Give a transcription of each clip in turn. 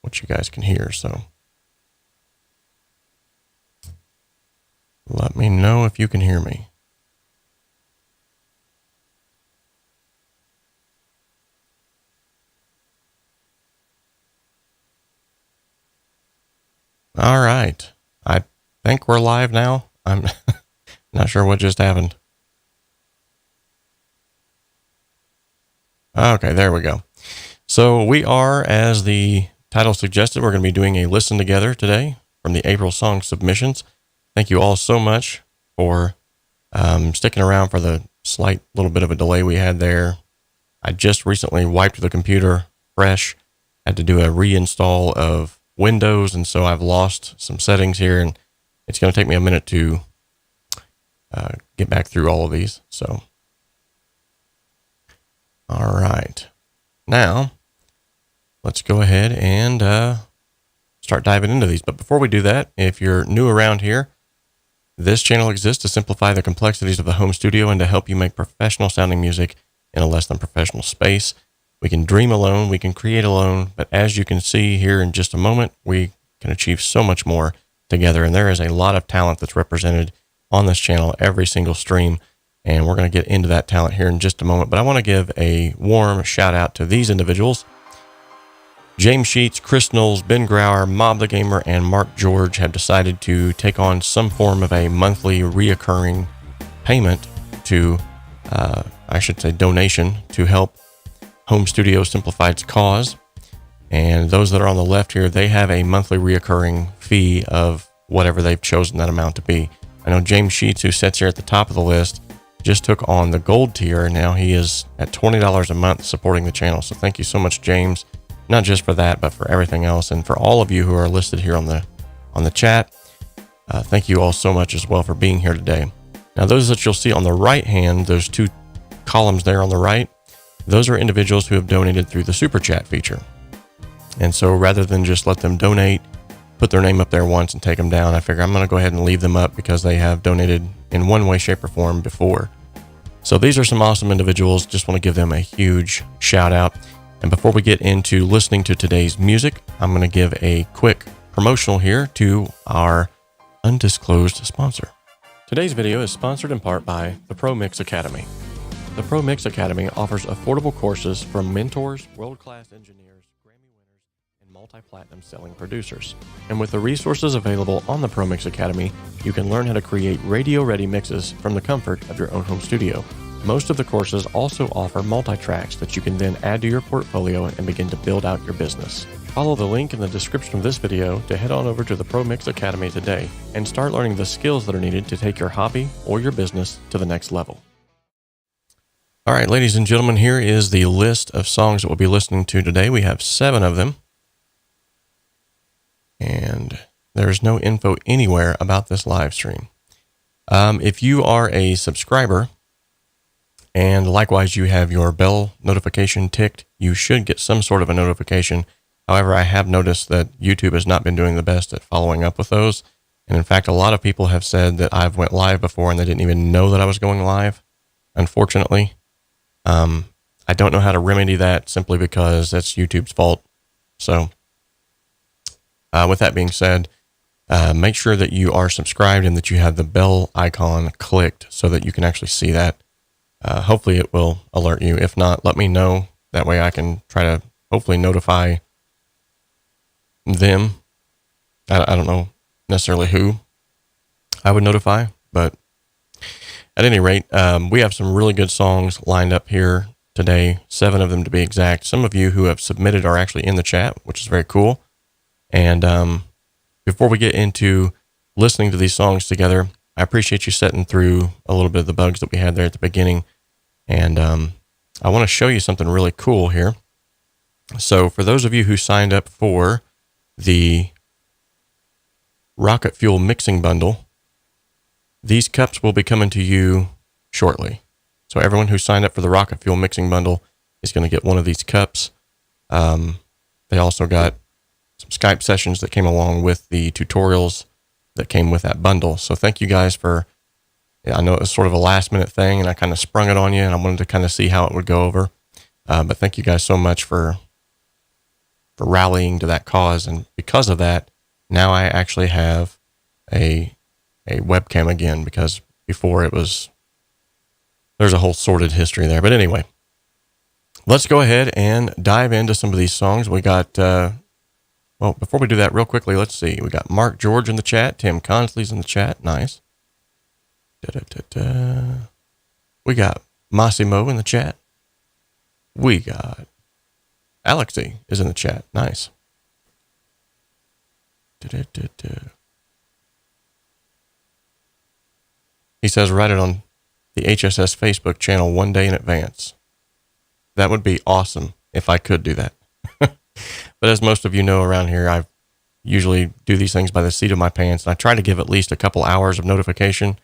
what you guys can hear. So let me know if you can hear me. All right. I think we're live now. I'm not sure what just happened. Okay, there we go. So we are, as the title suggested, we're going to be doing a listen together today from the April song submissions. Thank you all so much for sticking around for the slight little bit of a delay we had there. I just recently wiped the computer fresh, had to do a reinstall of Windows, and so I've lost some settings here, and it's going to take me a minute to get back through all of these. So, all right. Now, let's go ahead and start diving into these. But before we do that, if you're new around here, this channel exists to simplify the complexities of the home studio and to help you make professional sounding music in a less than professional space. We can dream alone, we can create alone, but as you can see here in just a moment, we can achieve so much more together. And there is a lot of talent that's represented on this channel every single stream. And we're going to get into that talent here in just a moment. But I want to give a warm shout out to these individuals. James Sheets, Chris Knowles, Ben Grauer, Mob the Gamer, and Mark George have decided to take on some form of a monthly reoccurring payment to, I should say donation, to help Home Studio Simplified's cause. And those that are on the left here, they have a monthly reoccurring fee of whatever they've chosen that amount to be. I know James Sheets, who sits here at the top of the list, just took on the gold tier, and now he is at $20 a month supporting the channel. So thank you so much, James, not just for that, but for everything else. And for all of you who are listed here on the chat, thank you all so much as well for being here today. Now, those that you'll see on the right hand, those two columns there on the right, those are individuals who have donated through the Super Chat feature. And so rather than just let them donate, put their name up there once and take them down, I figure I'm going to go ahead and leave them up because they have donated in one way, shape, or form before. So these are some awesome individuals. Just want to give them a huge shout out. And before we get into listening to today's music, I'm going to give a quick promotional here to our undisclosed sponsor. Today's video is sponsored in part by the 𝗏𝗼 Academy. The 𝗏𝗼 Academy offers affordable courses from mentors, world-class engineers, Grammy winners, and multi-platinum selling producers. And with the resources available on the 𝗏𝗼 Academy, you can learn how to create radio-ready mixes from the comfort of your own home studio. Most of the courses also offer multi-tracks that you can then add to your portfolio and begin to build out your business. Follow the link in the description of this video to head on over to the 𝗏𝗼 Academy today and start learning the skills that are needed to take your hobby or your business to the next level. All right, ladies and gentlemen, here is the list of songs that we'll be listening to today. We have 7 of them. And there's no info anywhere about this live stream. If you are a subscriber, and likewise you have your bell notification ticked, you should get some sort of a notification. However, I have noticed that YouTube has not been doing the best at following up with those. And in fact, a lot of people have said that I've went live before and they didn't even know that I was going live, unfortunately. I don't know how to remedy that simply because that's YouTube's fault. So with that being said, make sure that you are subscribed and that you have the bell icon clicked so that you can actually see that. Hopefully it will alert you. If not, let me know. That way I can try to hopefully notify them. I don't know necessarily who I would notify, but at any rate, we have some really good songs lined up here today, 7 of them to be exact. Some of you who have submitted are actually in the chat, which is very cool. And before we get into listening to these songs together, I appreciate you sitting through a little bit of the bugs that we had there at the beginning. And I want to show you something really cool here. So for those of you who signed up for the Rocket Fuel mixing bundle, these cups will be coming to you shortly. So everyone who signed up for the Rocket Fuel mixing bundle is going to get one of these cups. They also got some Skype sessions that came along with the tutorials that came with that bundle. So thank you guys for, I know it was sort of a last minute thing and I kind of sprung it on you and I wanted to kind of see how it would go over. But thank you guys so much for rallying to that cause. And because of that, now I actually have a webcam again, because before there's a whole sordid history there. But anyway, let's go ahead and dive into some of these songs. We got, well, before we do that, real quickly, let's see. We got Mark George in the chat. Tim Consley's in the chat. Nice. We got Massimo in the chat. We got 𝗦𝗦cie is in the chat. Nice. He says, write it on the HSS Facebook channel one day in advance. That would be awesome if I could do that. But as most of you know around here, I usually do these things by the seat of my pants, and I try to give at least a couple hours of notification.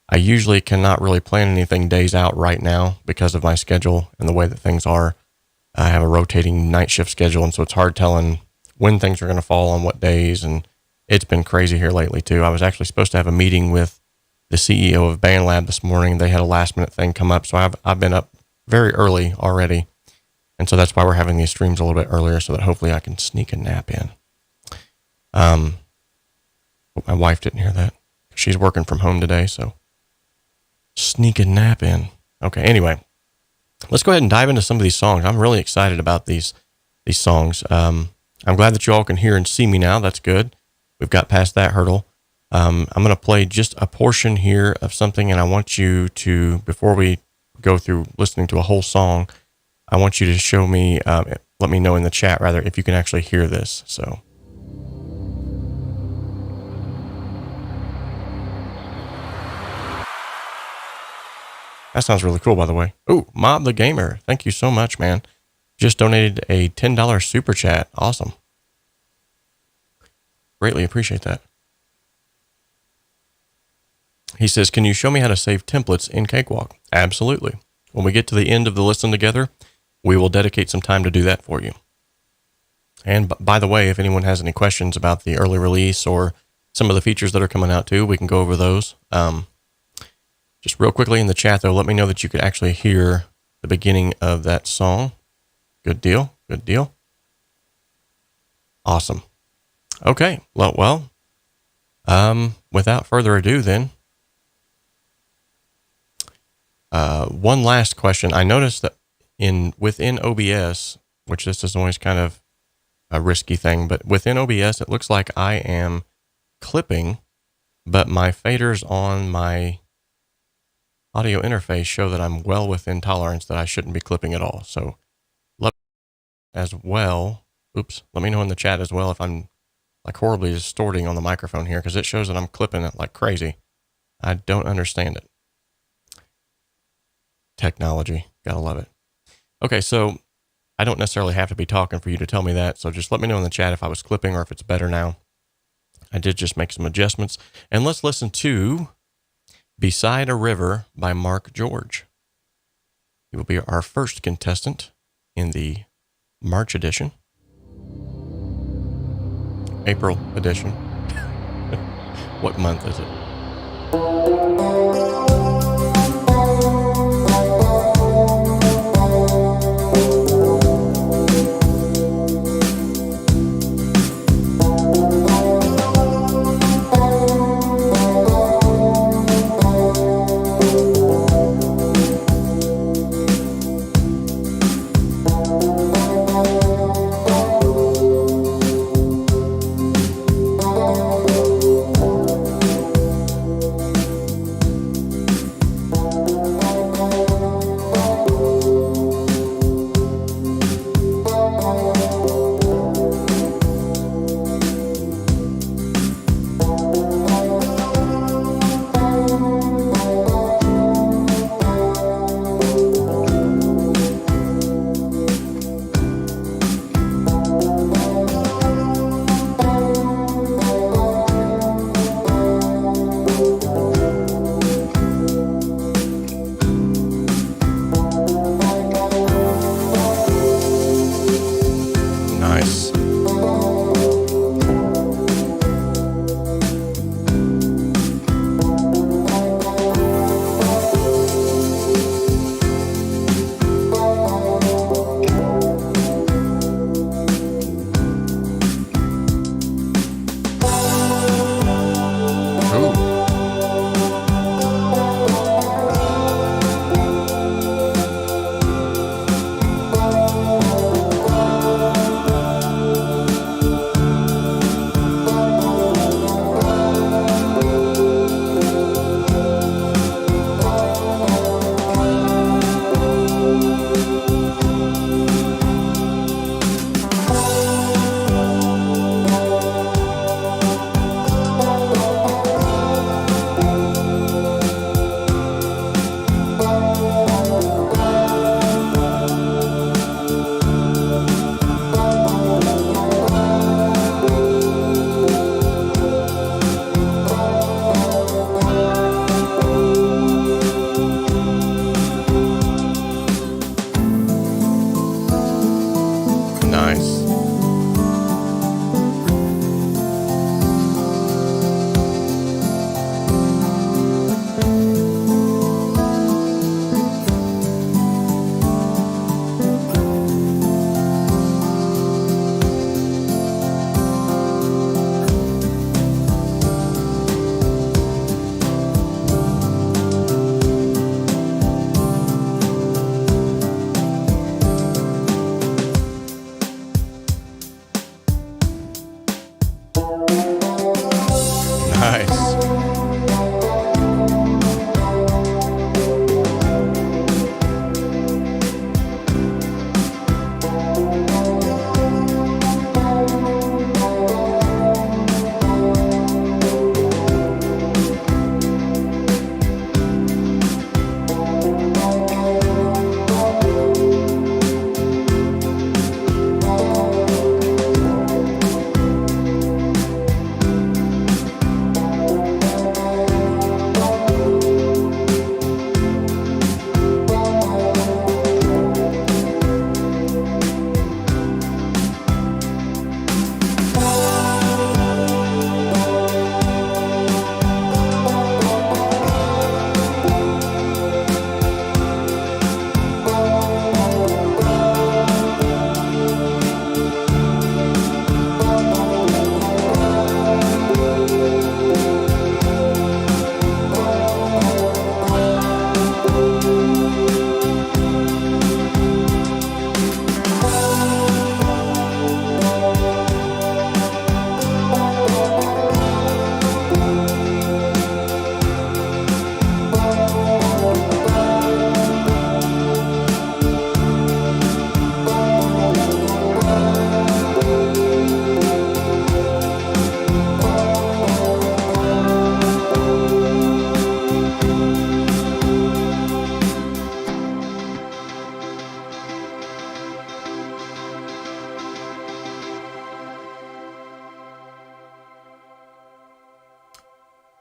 I usually cannot really plan anything days out right now because of my schedule and the way that things are. I have a rotating night shift schedule, and so it's hard telling when things are going to fall on what days, and it's been crazy here lately too. I was actually supposed to have a meeting with the CEO of BandLab this morning. They had a last minute thing come up, so I've been up very early already. And so that's why we're having these streams a little bit earlier, so that hopefully I can sneak a nap in. Hope my wife didn't hear that. She's working from home today, so sneak a nap in. Okay, anyway, let's go ahead and dive into some of these songs. I'm really excited about these songs. I'm glad that you all can hear and see me now. That's good. We've got past that hurdle. I'm going to play just a portion here of something, and I want you to, before we go through listening to a whole song, I want you to show me, let me know in the chat, rather, if you can actually hear this. So. That sounds really cool, by the way. Ooh, Mob the Gamer. Thank you so much, man. Just donated a $10 super chat. Awesome. Greatly appreciate that. He says, can you show me how to save templates in Cakewalk? Absolutely. When we get to the end of the Listen Together, we will dedicate some time to do that for you. And by the way, if anyone has any questions about the early release or some of the features that are coming out too, we can go over those. Just real quickly in the chat, though, let me know that you could actually hear the beginning of that song. Good deal. Good deal. Awesome. Okay. Well, without further ado, then, one last question. I noticed that within OBS, which this is always kind of a risky thing, but within OBS, it looks like I am clipping, but my faders on my audio interface show that I'm well within tolerance, that I shouldn't be clipping at all. So let me know in the chat as well if I'm like horribly distorting on the microphone here, because it shows that I'm clipping it like crazy. I don't understand it. Technology, gotta love it. Okay, so I don't necessarily have to be talking for you to tell me that, so just let me know in the chat if I was clipping or if it's better now. I did just make some adjustments. And let's listen to Beside a River by Mark George. He will be our first contestant in the March edition. April edition. What month is it? Nice.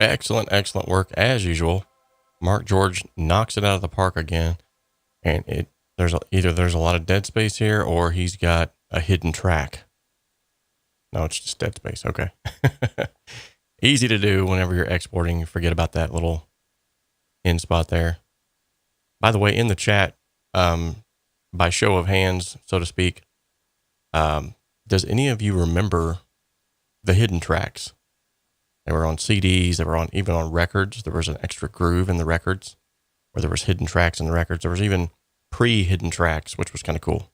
Excellent, excellent work as usual. Mark George knocks it out of the park again, and either there's a lot of dead space here, or he's got a hidden track. No, it's just dead space. Okay. Easy to do whenever you're exporting. You forget about that little end spot there. By the way, in the chat, by show of hands, so to speak, does any of you remember the hidden tracks? They were on CDs. They were even on records. There was an extra groove in the records, or there was hidden tracks in the records. There was even pre-hidden tracks, which was kind of cool.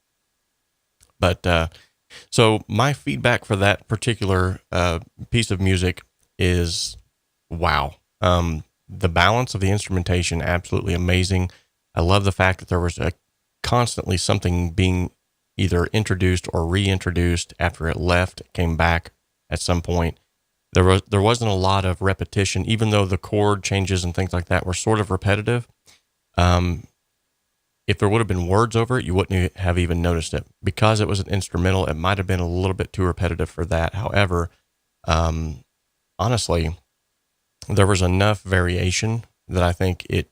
But so my feedback for that particular piece of music is, wow. The balance of the instrumentation, absolutely amazing. I love the fact that there was constantly something being either introduced or reintroduced after it left, it came back at some point. There wasn't a lot of repetition, even though the chord changes and things like that were sort of repetitive. If there would have been words over it, you wouldn't have even noticed it. Because it was an instrumental, it might have been a little bit too repetitive for that. However, honestly, there was enough variation that I think it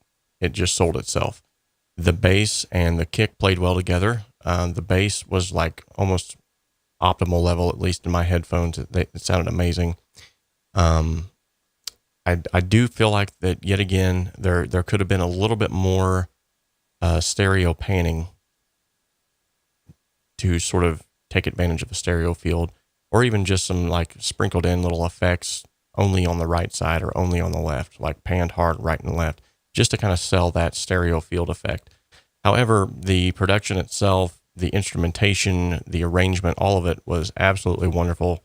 just sold itself. The bass and the kick played well together. The bass was like almost optimal level, at least in my headphones. It sounded amazing. I do feel like that yet again, there could have been a little bit more stereo panning to sort of take advantage of the stereo field, or even just some like sprinkled in little effects only on the right side or only on the left, like panned hard right and left, just to kind of sell that stereo field effect. However, the production itself, the instrumentation, the arrangement, all of it was absolutely wonderful.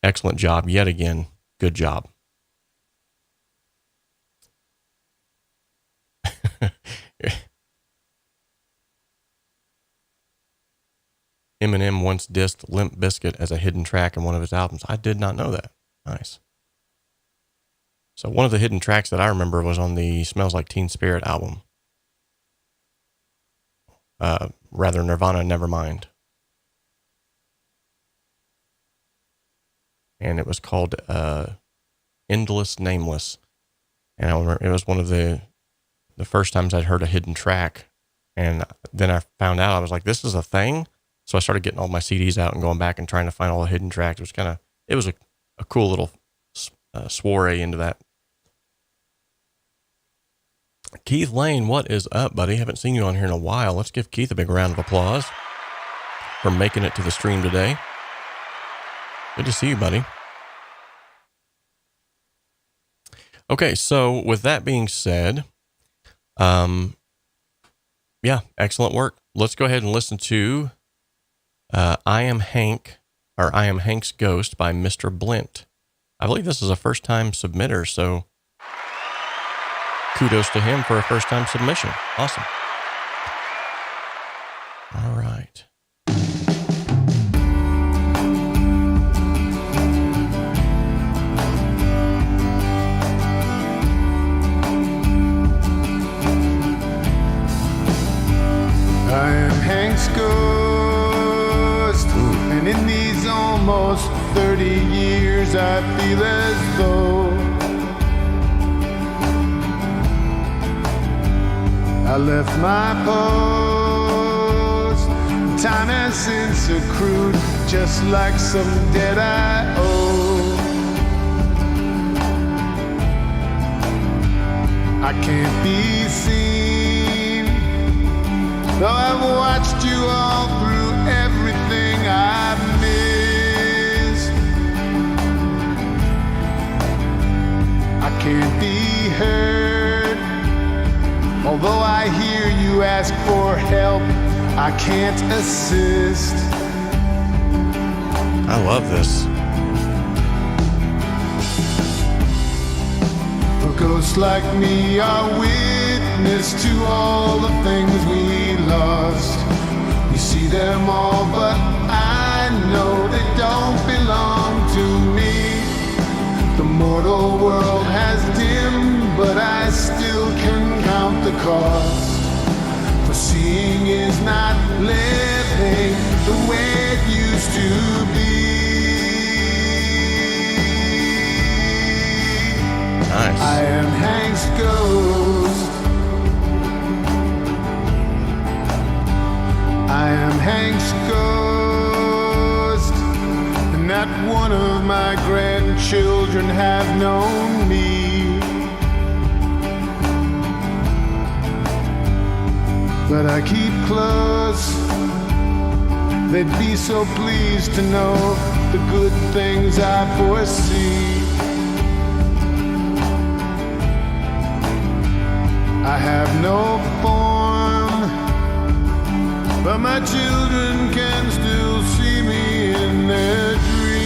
Excellent job yet again. Good job. Eminem once dissed Limp Bizkit as a hidden track in one of his albums. I did not know that. Nice. So one of the hidden tracks that I remember was on the Smells Like Teen Spirit album. Rather, Nirvana Nevermind. And it was called Endless Nameless. And I remember it was one of the first times I'd heard a hidden track. And then I found out, I was like, this is a thing? So I started getting all my CDs out and going back and trying to find all the hidden tracks. It was a cool little soiree into that. Keith Lane, what is up, buddy? Haven't seen you on here in a while. Let's give Keith a big round of applause for making it to the stream today. Good to see you, buddy. Okay, so with that being said, yeah, excellent work. Let's go ahead and listen to I Am Hank, or I Am Hank's Ghost by Mr. Blint. I believe this is a first-time submitter, so kudos to him for a first-time submission. Awesome. All right. I am Hank's ghost, and in these almost 30 years I feel as though I left my post. Time has since accrued, just like some debt I owe. I can't be seen, though I've watched you all through everything I've missed. I can't be heard, although I hear you ask for help, I can't assist. I love this. For ghosts like me are witness to all the things we lost. We see them all, but I know they don't belong to me. The mortal world has dimmed, but I still can count the cost. For seeing is not living the way it used to be. Nice. I am Hank's ghost. I am Hank's ghost, and not one of my grandchildren have known me. But I keep close, they'd be so pleased to know the good things I foresee. I have no form, but my children can still see me in their dreams.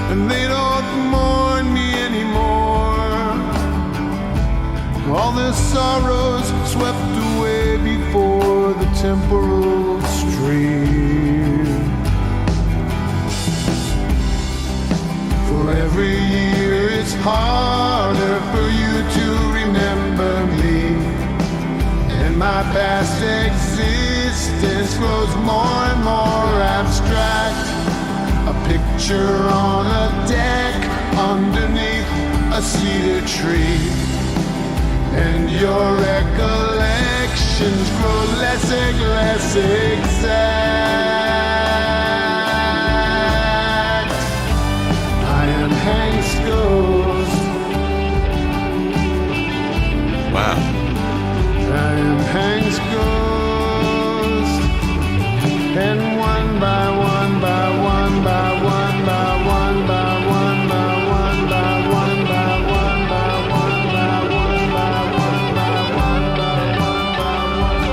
And they don't mourn me anymore. All their sorrows swept away before the temporal stream. For every year it's harder for you to remember me, and my past existence grows more and more abstract. A picture on a deck underneath a cedar tree, and your recollections grow less and less exact. I am Hank's ghost. Wow. I am Hank's ghost. And one by one by one by one by one by one by one by one by one by one by one by one by one by one by one by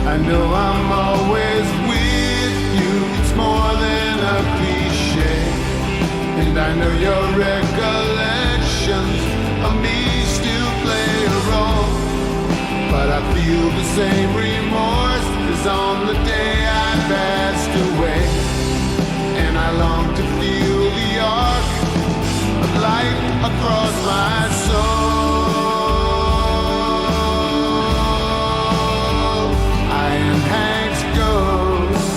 I know I'm always with you, it's more than a cliche. And I know your recollections of me still play a role. But I feel the same remorse as on the day I passed away. And I long to feel the arc of light across my soul. I am Hank's ghost.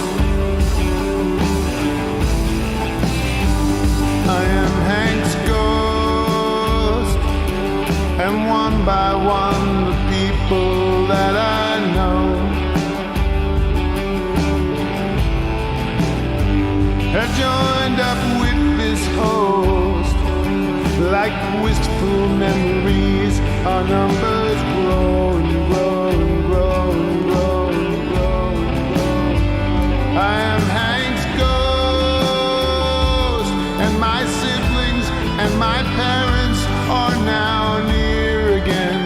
have joined up with this host. Like wistful memories, our numbers grow and grow and grow and grow and grow and grow. I am Hank's ghost, and my siblings and my parents are now near again.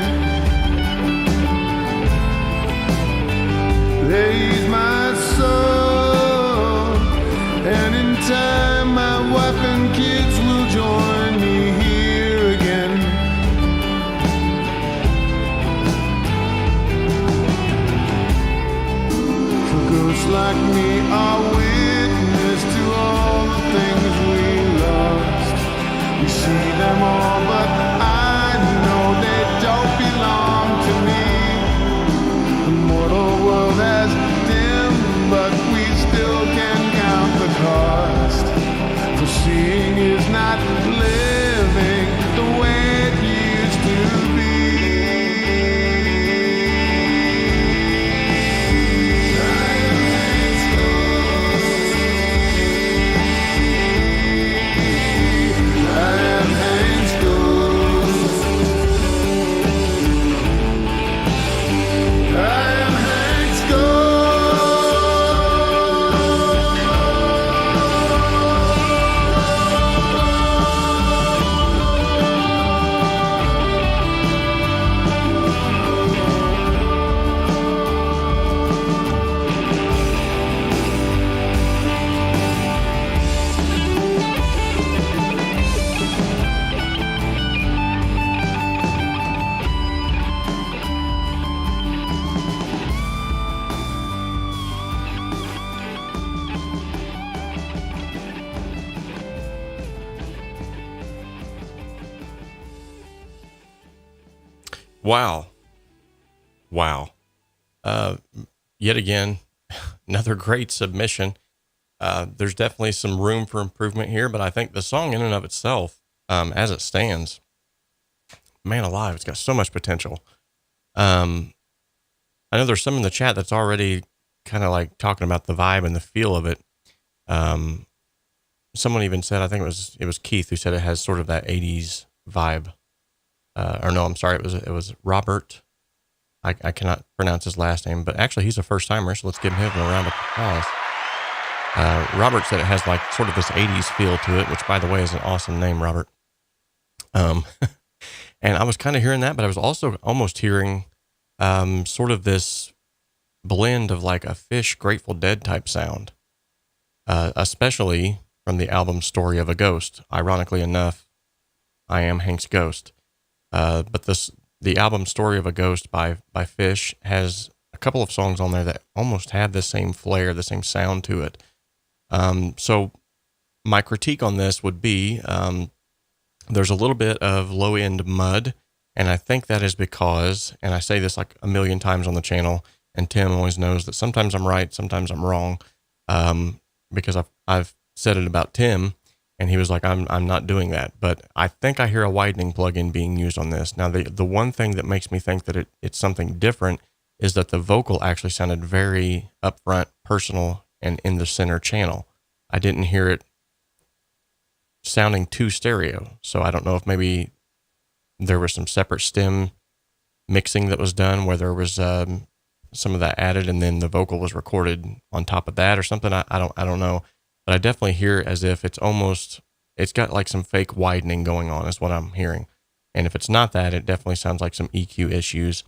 They eat my soul, and in time my wife and kids will join me here again. For ghosts like me are witness to all the things we lost. We see them all, but I know they don't belong to me. The mortal world has dimmed, but we still can count the cost. For seeing is not living the way it used to be. I am Hank's ghost. I am Hank's Wow. Wow. Yet again, another great submission. There's definitely some room for improvement here, but I think the song in and of itself, as it stands, man alive, it's got so much potential. I know there's some in the chat that's already kind of like talking about the vibe and the feel of it. Someone even said, I think it was Keith who said it has sort of that 80s vibe. Or no, I'm sorry, it was Robert. I cannot pronounce his last name, but actually he's a first timer, so let's give him a round of applause. Robert said it has like sort of this 80s feel to it, which by the way is an awesome name, Robert. And I was kind of hearing that, but I was also almost hearing sort of this blend of like a Fish Grateful Dead type sound, especially from the album Story of a Ghost. Ironically enough, I am Hank's ghost. But the album Story of a Ghost by Fish has a couple of songs on there that almost have the same flair, the same sound to it. So my critique on this would be, there's a little bit of low end mud. And I think that is because, and I say this like a million times on the channel, and Tim always knows that sometimes I'm right, sometimes I'm wrong. Because I've said it about Tim, and he was like, I'm not doing that. But I think I hear a widening plugin being used on this. Now, the one thing that makes me think that it's something different is that the vocal actually sounded very upfront, personal, and in the center channel. I didn't hear it sounding too stereo. So I don't know if maybe there was some separate stem mixing that was done where there was some of that added and then the vocal was recorded on top of that or something. I don't know. But I definitely hear it as if it's got like some fake widening going on is what I'm hearing. And if it's not that, it definitely sounds like some EQ issues.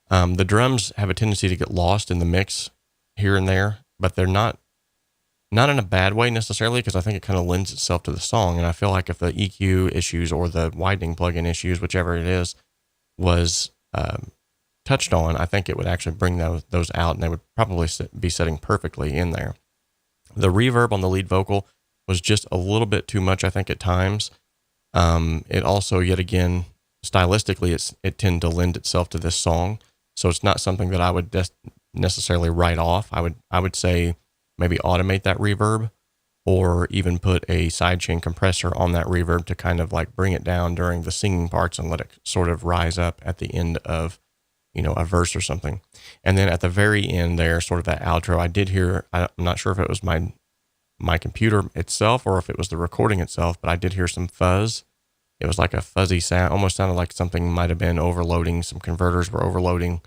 The drums have a tendency to get lost in the mix here and there, but they're not in a bad way necessarily, because I think it kind of lends itself to the song. And I feel like if the EQ issues or the widening plugin issues, whichever it is, was touched on, I think it would actually bring those out, and they would probably be sitting perfectly in there. The reverb on the lead vocal was just a little bit too much, I think, at times. It also, yet again, stylistically, it tended to lend itself to this song. So it's not something that I would necessarily write off. I would say maybe automate that reverb, or even put a sidechain compressor on that reverb to kind of like bring it down during the singing parts and let it sort of rise up at the end of, a verse or something. And then at the very end there, sort of that outro, I did hear, I'm not sure if it was my my computer itself or if it was the recording itself, but I did hear some fuzz. It was like a fuzzy sound, almost sounded like something might have been overloading. Some converters were overloading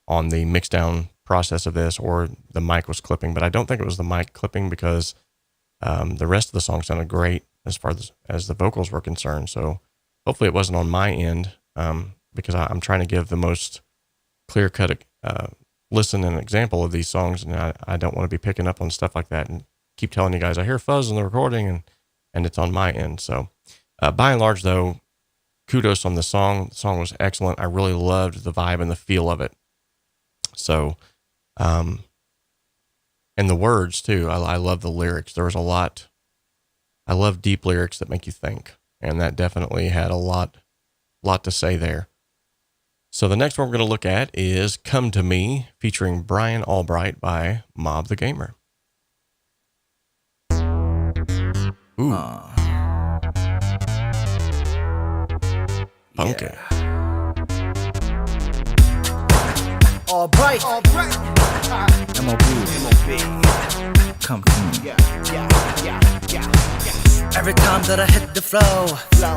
on the mixdown process of this, or the mic was clipping, but I don't think it was the mic clipping because the rest of the song sounded great as far as the vocals were concerned. So hopefully it wasn't on my end, because I'm trying to give the most clear-cut listen and example of these songs, and I don't want to be picking up on stuff like that and keep telling you guys I hear fuzz in the recording and it's on my end. So by and large, though, kudos on the song. The song was excellent. I really loved the vibe and the feel of it. So, and the words too. I love the lyrics. There was a lot. I love deep lyrics that make you think, and that definitely had a lot to say there. So the next one we're going to look at is "Come to Me" featuring Brian Albright by 𝗏𝗏. Ooh. Funky. Yeah. Albright. M.O.B. Come to me. Every time that I hit the flow,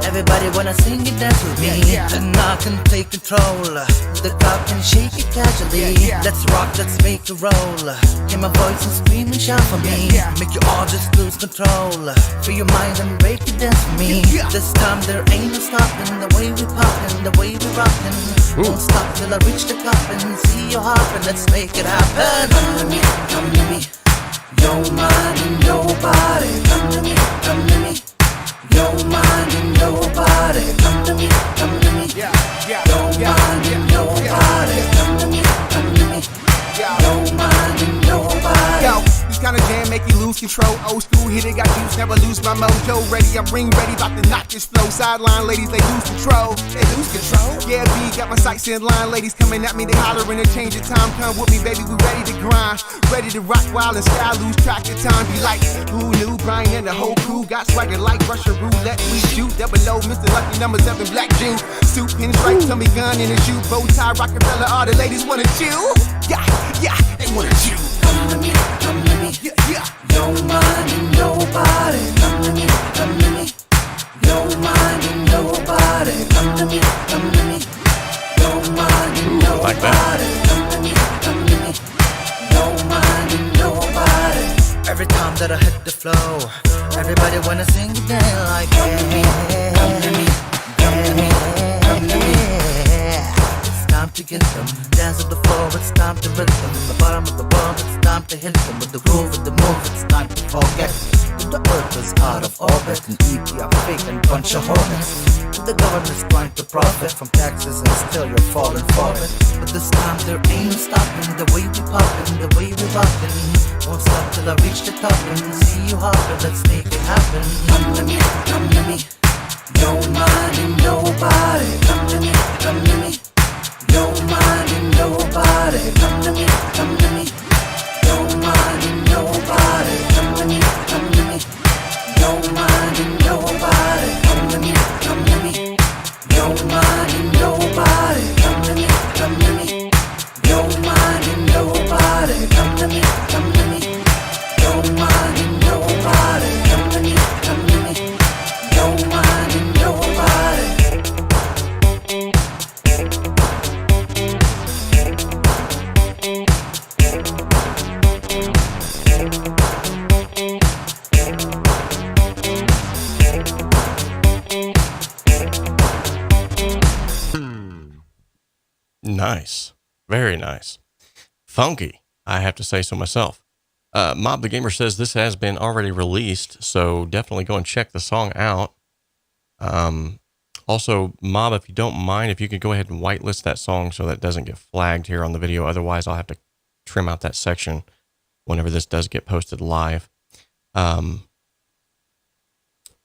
everybody wanna sing it, dance with me. And I can take control. The crowd can shake it casually. Let's rock, let's make a roll. Hear my voice and scream and shout for me. Make you all just lose control. Free your mind and break it, dance for me. This time there ain't no stopping. The way we poppin', the way we rockin'. Won't stop till I reach the top and see you hoppin'. Let's make it happen. Come to me, come to me. Your mind and your body. Come to me, come to me. Your mind and your body. Come to me, come to me. Your mind and your body. Come to me, come to me. Your mind and your body. Yo, this kind of jam make you lose control. Old school hit it, got juice, never lose my mojo. Ready, I'm ring ready, about to knock this flow. Sideline ladies, they lose control. They lose control. Yeah, B, got my sights in line. Ladies coming at me, they hollering and change the time. Come with me, baby, we ready to grind. Ready to rock wild and sky, lose track of time. Be like, who knew? Brian and the whole crew got swagger like Russian roulette. We shoot, 𝗏𝗏, Mr. Lucky number 7, black Jew. Suit, pinstripe, tummy gun in a shoe. Bow tie, Rockefeller, all the ladies wanna chew. Yeah, they wanna chew. Come to me, come to me. Your mind and your body. Come to me, come to me. Your mind and your body. Come to me, come to me. Your mind and your like that. body. Come to me, come to me. Your mind and your body. Every time that I hit the flow, everybody wanna sing it down like come to me, come to me, come to me, come to me. It's time to get them. Dance on the floor, it's time to rhythm. The bottom of the world, it's time to hit them. With the groove, with the move, it's time to forget. The earth is out of orbit, and 𝗏𝗏 and bunch of hornets. The government's trying to profit from taxes, and still you're falling for it. But this time there ain't no stopping. The way we poppin', the way we rockin'. Won't stop till I reach the top and see you hoppin'. Let's make it happen. Come to me, come to me. Your mind and your body. Come to me, come to me. Your mind and your body. Come to me, come to me. Your mind and your body. Come to me, come to me. Your mind and your body. Come to me, come to me. Your mind and your body. Come to me, come to me. Your mind and your body. Come to me, come to me. Your mind and your body. Come to me, come to me. Your mind and your body. Nice. Very nice. Funky, I have to say so myself. 𝗏𝗏 says this has been already released, so definitely go and check the song out. Also, 𝗏𝗏, if you don't mind, if you could go ahead and whitelist that song so that it doesn't get flagged here on the video. Otherwise, I'll have to trim out that section whenever this does get posted live.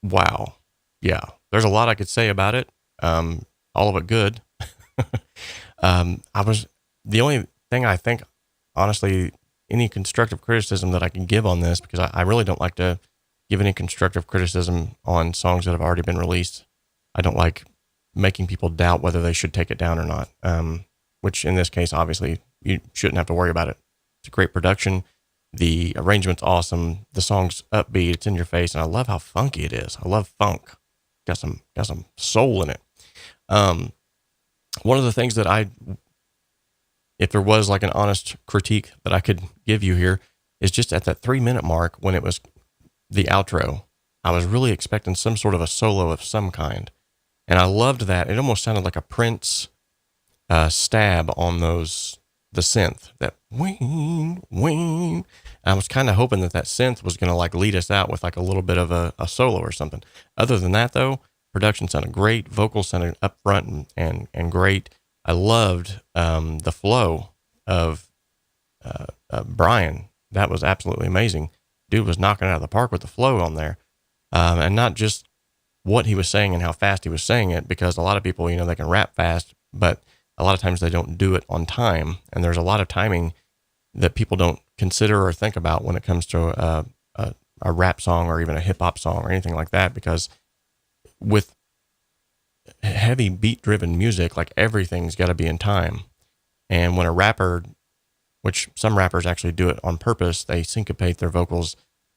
Wow. Yeah, there's a lot I could say about it. All of it good. The only thing I think, honestly, any constructive criticism that I can give on this, because I really don't like to give any constructive criticism on songs that have already been released. I don't like making people doubt whether they should take it down or not, which in this case, obviously, you shouldn't have to worry about it. It's a great production. The arrangement's awesome. The song's upbeat. It's in your face, and I love how funky it is. I love funk. Got some soul in it. One of the things that if there was like an honest critique that I could give you here, is just at that 3-minute mark when it was the outro, I was really expecting some sort of a solo of some kind. And I loved that. It almost sounded like a Prince stab on the synth, that wing, wing. I was kind of hoping that synth was going to like lead us out with like a little bit of a solo or something. Other than that though, production sounded great. Vocals sounded upfront and great. I loved the flow of Brian. That was absolutely amazing. Dude was knocking it out of the park with the flow on there. And not just what he was saying and how fast he was saying it, because a lot of people, they can rap fast, but a lot of times they don't do it on time. And there's a lot of timing that people don't consider or think about when it comes to a rap song or even a hip hop song or anything like that, because with heavy beat driven music, like everything's got to be in time. And when a rapper, which some rappers actually do it on purpose, they syncopate their vocals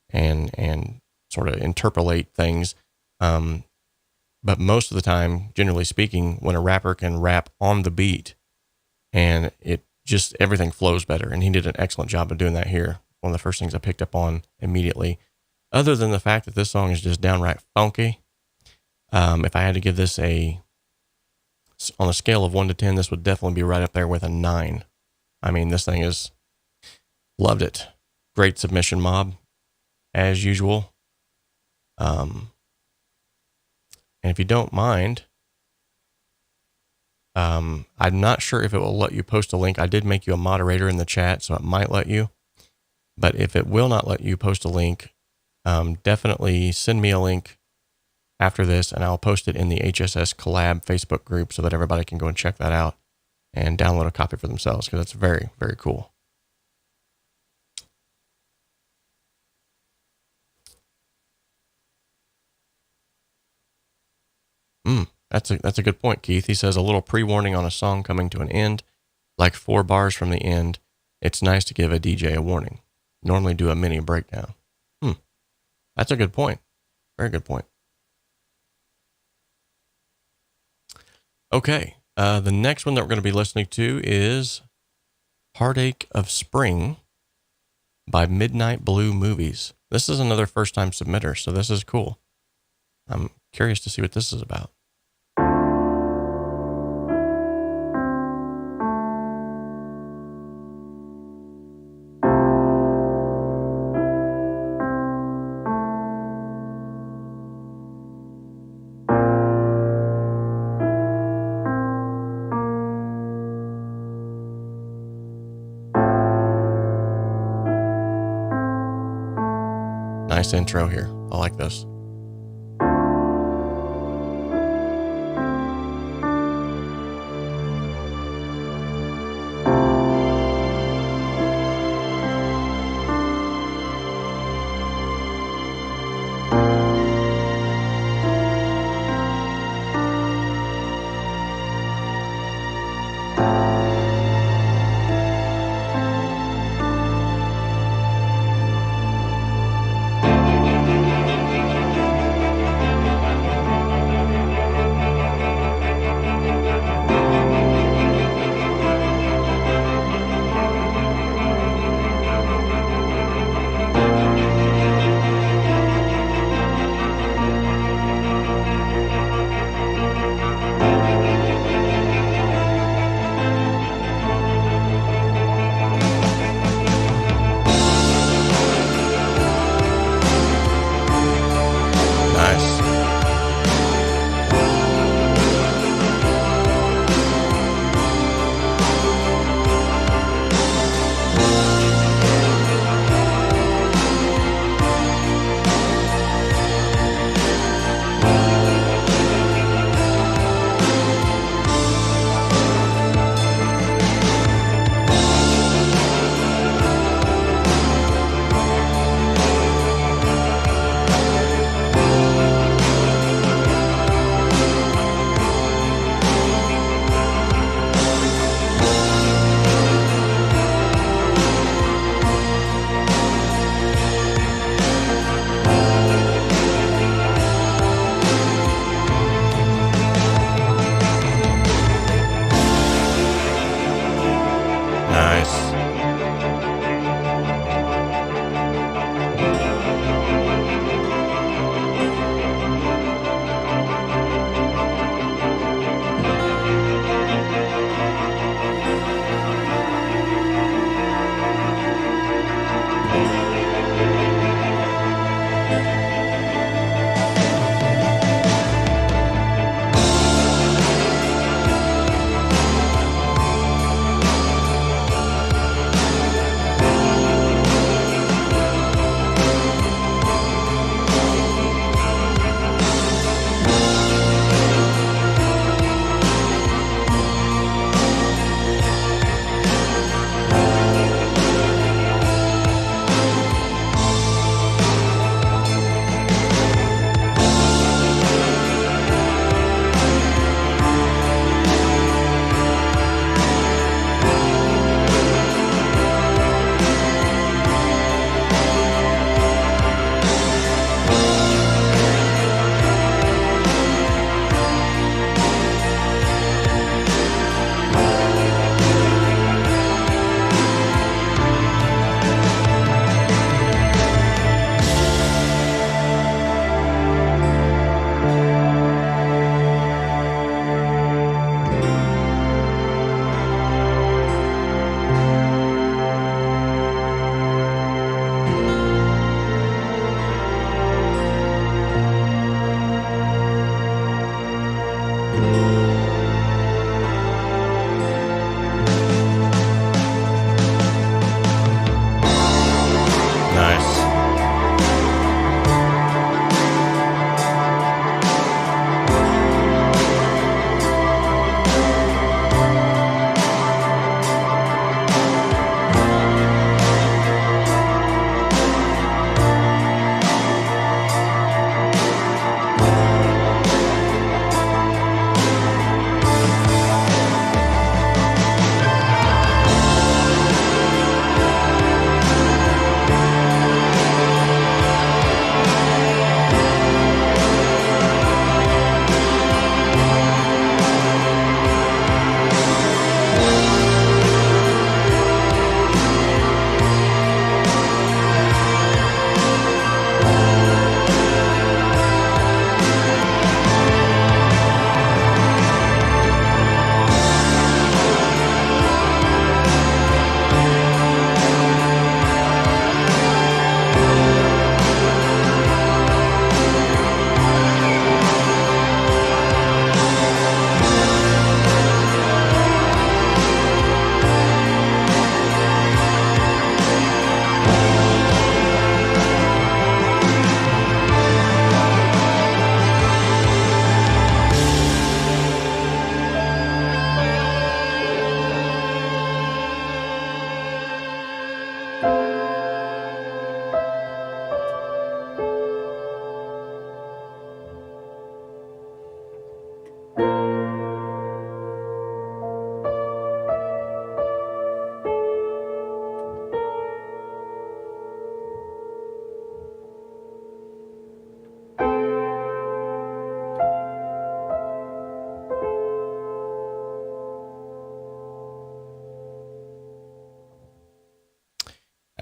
and sort of interpolate things. But most of the time, generally speaking, when a rapper can rap on the beat and it just, everything flows better. And he did an excellent job of doing that here. One of the first things I picked up on immediately, other than the fact that this song is just downright funky. If I had to give this on a scale of 1 to 10, this would definitely be right up there with a 9. I mean, this thing is, loved it. Great submission mob, as usual. And if you don't mind, I'm not sure if it will let you post a link. I did make you a moderator in the chat, so it might let you. But if it will not let you post a link, definitely send me a link after this, and I'll post it in the HSS Collab Facebook group so that everybody can go and check that out and download a copy for themselves, because that's very, very cool. That's a good point, Keith. He says, a little pre-warning on a song coming to an end, like 4 bars from the end. It's nice to give a DJ a warning. Normally do a mini breakdown. That's a good point. Very good point. Okay. The next one that we're going to be listening to is Heartache of Spring by Midnight Blue Movies. This is another first-time submitter, so this is cool. I'm curious to see what this is about. Nice intro here. I like this.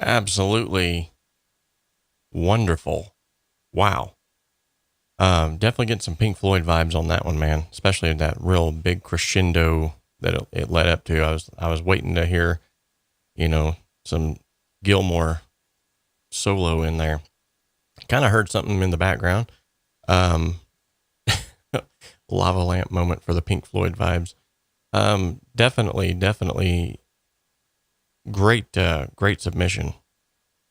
Absolutely wonderful. Wow. Definitely getting some Pink Floyd vibes on that one, man. Especially that real big crescendo that it led up to. I was waiting to hear, some Gilmour solo in there. Kind of heard something in the background. Lava lamp moment for the Pink Floyd vibes. Definitely great submission.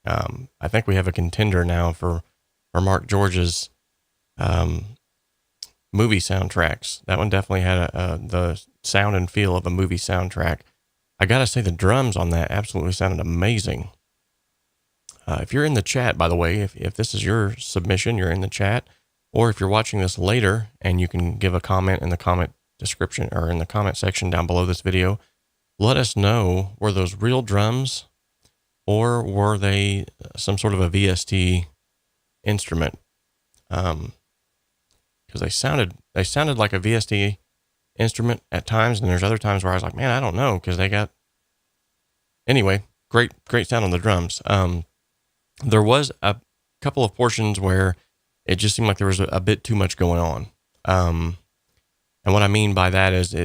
I think we have a contender now for Mark George's movie soundtracks. That one definitely had the sound and feel of a movie soundtrack. I gotta say the drums on that absolutely sounded amazing. If you're in the chat, by the way, if this is your submission, you're in the chat, or if you're watching this later and you can give a comment in the comment description or in the comment section down below this video, let us know, were those real drums or were they some sort of a VST instrument? Because they sounded like a VST instrument at times, and there's other times where I was like, man, I don't know, because they got, anyway, great sound on the drums. There was a couple of portions where it just seemed like there was a bit too much going on. And what I mean by that is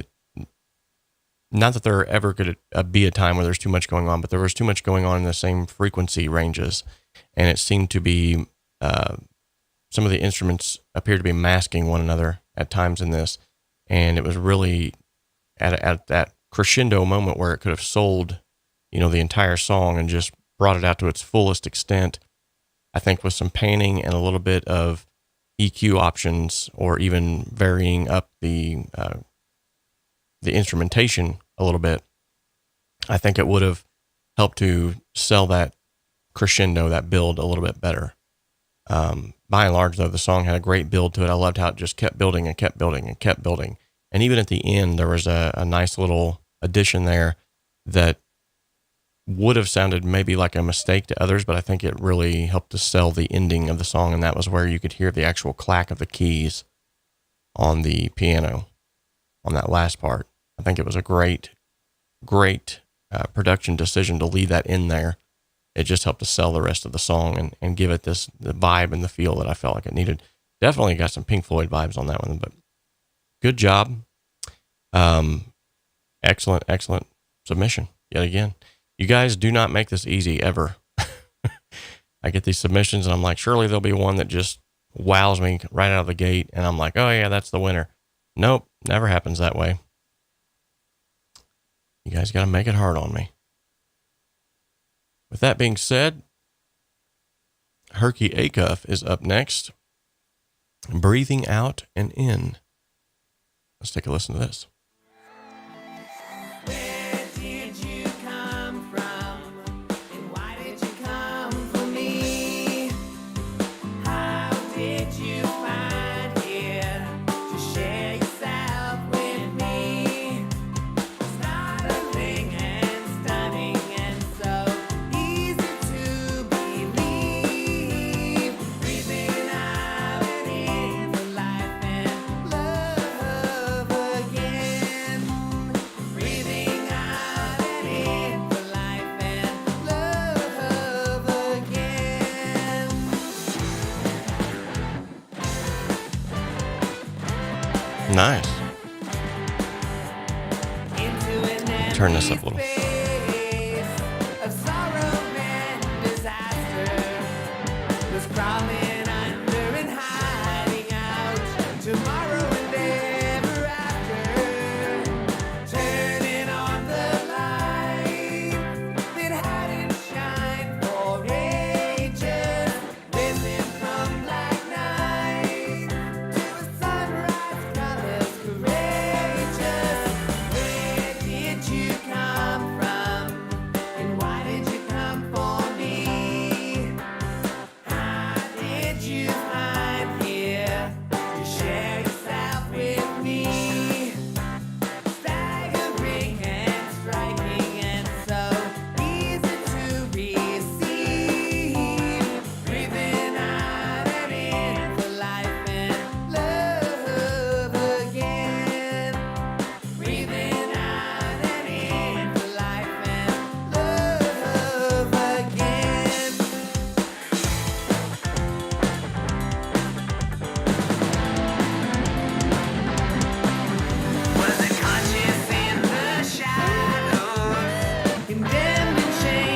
not that there ever could be a time where there's too much going on, but there was too much going on in the same frequency ranges. And it seemed to be, some of the instruments appeared to be masking one another at times in this. And it was really at that crescendo moment where it could have sold, the entire song and just brought it out to its fullest extent. I think with some panning and a little bit of EQ options, or even varying up the instrumentation a little bit, I think it would have helped to sell that crescendo, that build a little bit better. By and large, though, the song had a great build to it. I loved how it just kept building and kept building and kept building. And even at the end, there was a nice little addition there that would have sounded maybe like a mistake to others, but I think it really helped to sell the ending of the song, and that was where you could hear the actual clack of the keys on the piano on that last part. I think it was a great production decision to leave that in there. It just helped to sell the rest of the song and give it the vibe and the feel that I felt like it needed. Definitely got some Pink Floyd vibes on that one, but good job. Excellent submission yet again. You guys do not make this easy ever. I get these submissions and I'm like, surely there'll be one that just wows me right out of the gate. And I'm like, oh yeah, that's the winner. Nope, never happens that way. You guys got to make it hard on me. With that being said, 𝗪𝗀 𝗂𝗃 is up next. Breathing out and in. Let's take a listen to this. Nice. Turn this up a little.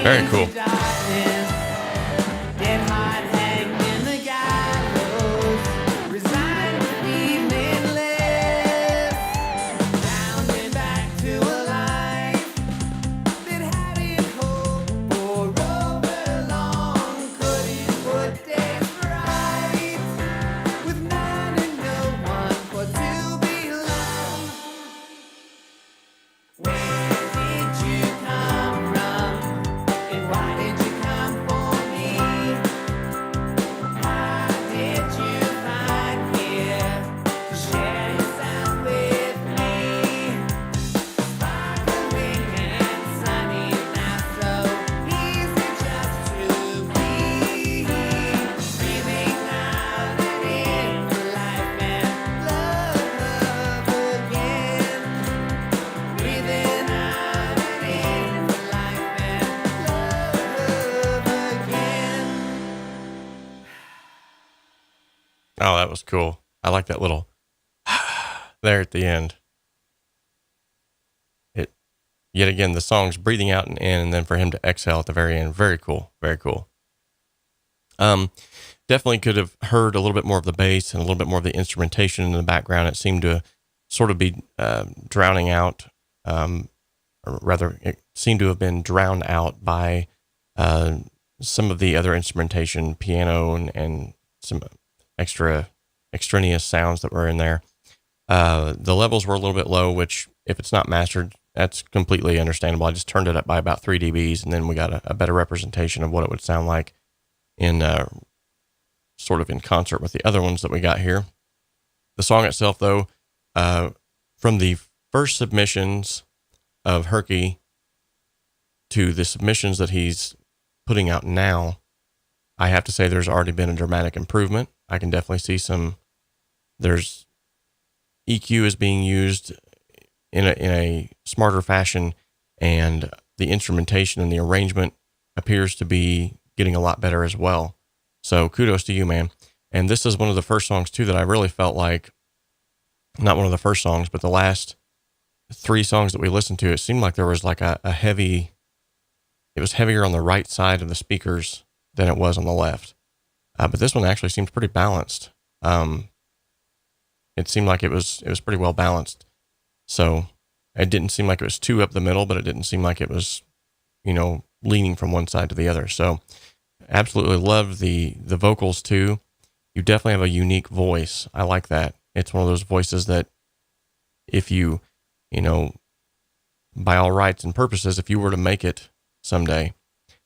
Very cool. Oh, that was cool. I like that little there at the end. Yet again, the song's breathing out and in, and then for him to exhale at the very end. Very cool. Very cool. Definitely could have heard a little bit more of the bass and a little bit more of the instrumentation in the background. It seemed to sort of be drowning out, or rather, it seemed to have been drowned out by some of the other instrumentation, piano and some extraneous sounds that were in there. The levels were a little bit low, which if it's not mastered, that's completely understandable. I just turned it up by about 3 dBs, and then we got a better representation of what it would sound like in sort of in concert with the other ones that we got here. The song itself, though, from the first submissions of 𝗪𝗀 to the submissions that he's putting out now, I have to say there's already been a dramatic improvement. I can definitely see there's EQ is being used in a smarter fashion, and the instrumentation and the arrangement appears to be getting a lot better as well. So kudos to you, man. And this is one of the first songs too that I really felt like, not one of the first songs, but the last 3 songs that we listened to, it seemed like there was like it was heavier on the right side of the speakers than it was on the left. But this one actually seemed pretty balanced. It seemed like it was pretty well balanced. So it didn't seem like it was too up the middle, but it didn't seem like it was, leaning from one side to the other. So absolutely love the vocals too. You definitely have a unique voice. I like that. It's one of those voices that if you, by all rights and purposes, if you were to make it someday,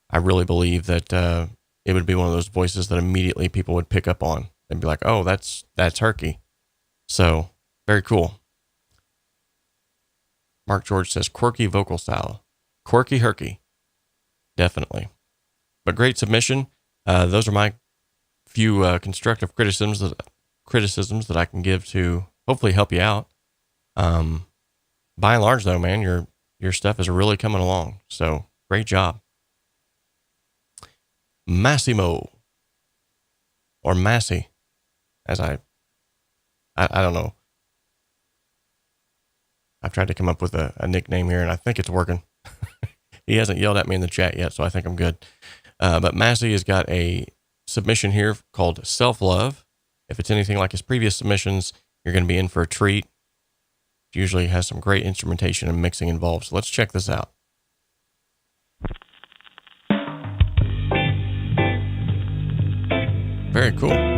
I really believe that it would be one of those voices that immediately people would pick up on and be like, oh, that's 𝗪𝗀. So very cool. Mark George says quirky vocal style. Quirky 𝗪𝗀. Definitely. But great submission. Those are my few constructive criticisms that I can give to hopefully help you out. By and large, though, man, your stuff is really coming along. So great job. Massimo, or Massey, as I don't know. I've tried to come up with a nickname here, and I think it's working. He hasn't yelled at me in the chat yet, so I think I'm good. But Massey has got a submission here called Self-Love. If it's anything like his previous submissions, you're going to be in for a treat. It usually has some great instrumentation and mixing involved. So let's check this out. Very cool.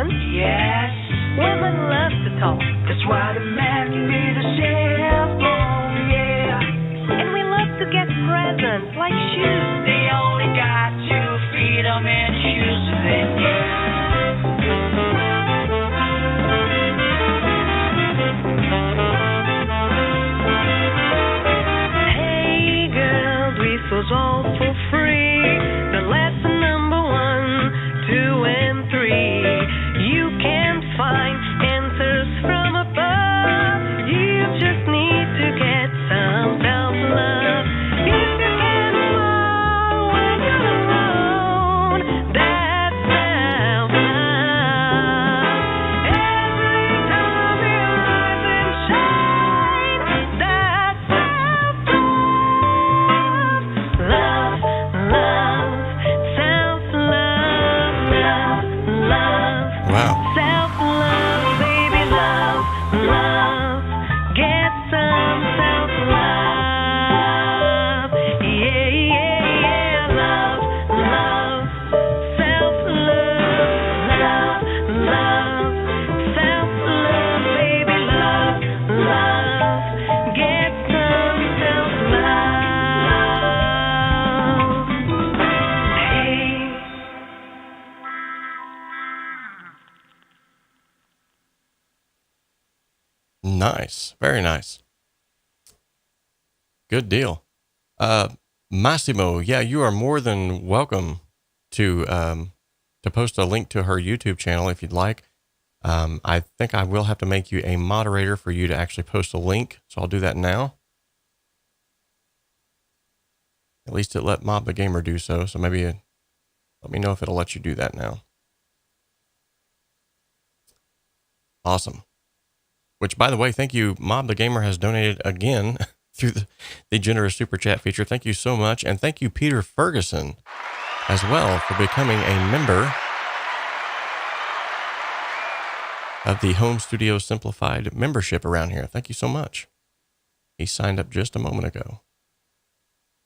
fun? Yes. Women love to talk. That's why the man need a cell phone, yeah. And we love to get presents like shoes. They only got 2 freedom and shoes to fit, yeah. Hey girl, this was all for free. The lesson number 1, 2, and 3. You can find answers from above. You just need to get some self-love. You can fall when you're alone. That's self-love. Every time you rise and shine, that's self-love. Love, love, self-love, love, love. Wow. Self-love, baby, love, love. Get some self-love. Yeah, yeah, yeah. Love, love. Self-love, love, love. Self-love, baby, love, love. Get some self-love. Hey. Nice. Very nice. Good deal. Massimo, yeah, you are more than welcome to post a link to her YouTube channel if you'd like. I think I will have to make you a moderator for you to actually post a link. So I'll do that now. At least it let 𝗵𝗶𝘅 do so. So maybe let me know if it'll let you do that now. Awesome. Which, by the way, thank you. 𝗵𝗶𝘅 has donated again through the generous super chat feature. Thank you so much. And thank you, Peter Ferguson, as well, for becoming a member of the Home Studio Simplified membership around here. Thank you so much. He signed up just a moment ago.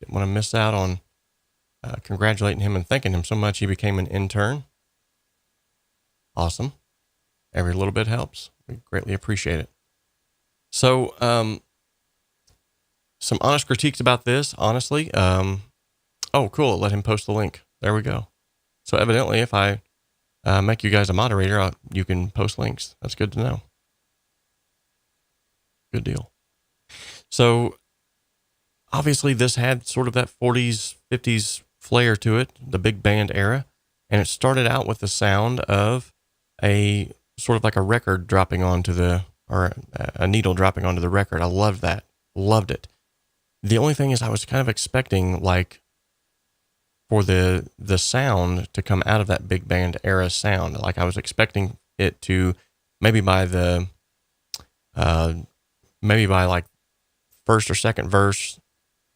Didn't want to miss out on congratulating him and thanking him so much he became an intern. Awesome. Every little bit helps. We greatly appreciate it. So, some honest critiques about this, honestly. Oh, cool. Let him post the link. There we go. So evidently, if I make you guys a moderator, you can post links. That's good to know. Good deal. So obviously this had sort of that 40s, 50s flair to it, the big band era. And it started out with the sound of a sort of like a record dropping onto the, or a needle dropping onto the record. I loved that. Loved it. The only thing is I was kind of expecting like for the sound to come out of that big band era sound. Like I was expecting it to maybe by like first or second verse,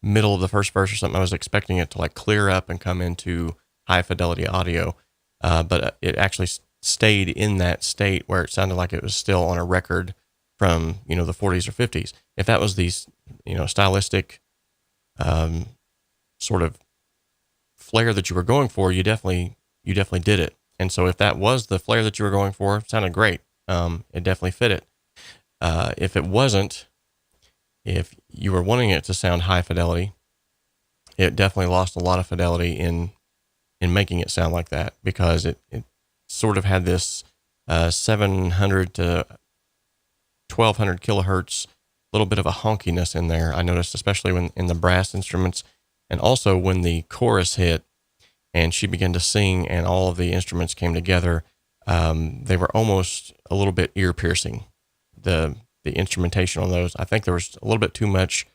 middle of the first verse or something, I was expecting it to like clear up and come into high fidelity audio. But it actually stayed in that state where it sounded like it was still on a record from, the 40s or 50s. If that was the, stylistic sort of flair that you were going for, you definitely did it. And so if that was the flair that you were going for, it sounded great. It definitely fit it. If it wasn't, if you were wanting it to sound high fidelity, it definitely lost a lot of fidelity in making it sound like that, because it sort of had this 700 to 1200 kilohertz, little bit of a honkiness in there. I noticed, especially when in the brass instruments, and also when the chorus hit and she began to sing and all of the instruments came together, they were almost a little bit ear piercing. The instrumentation on those, I think there was a little bit too much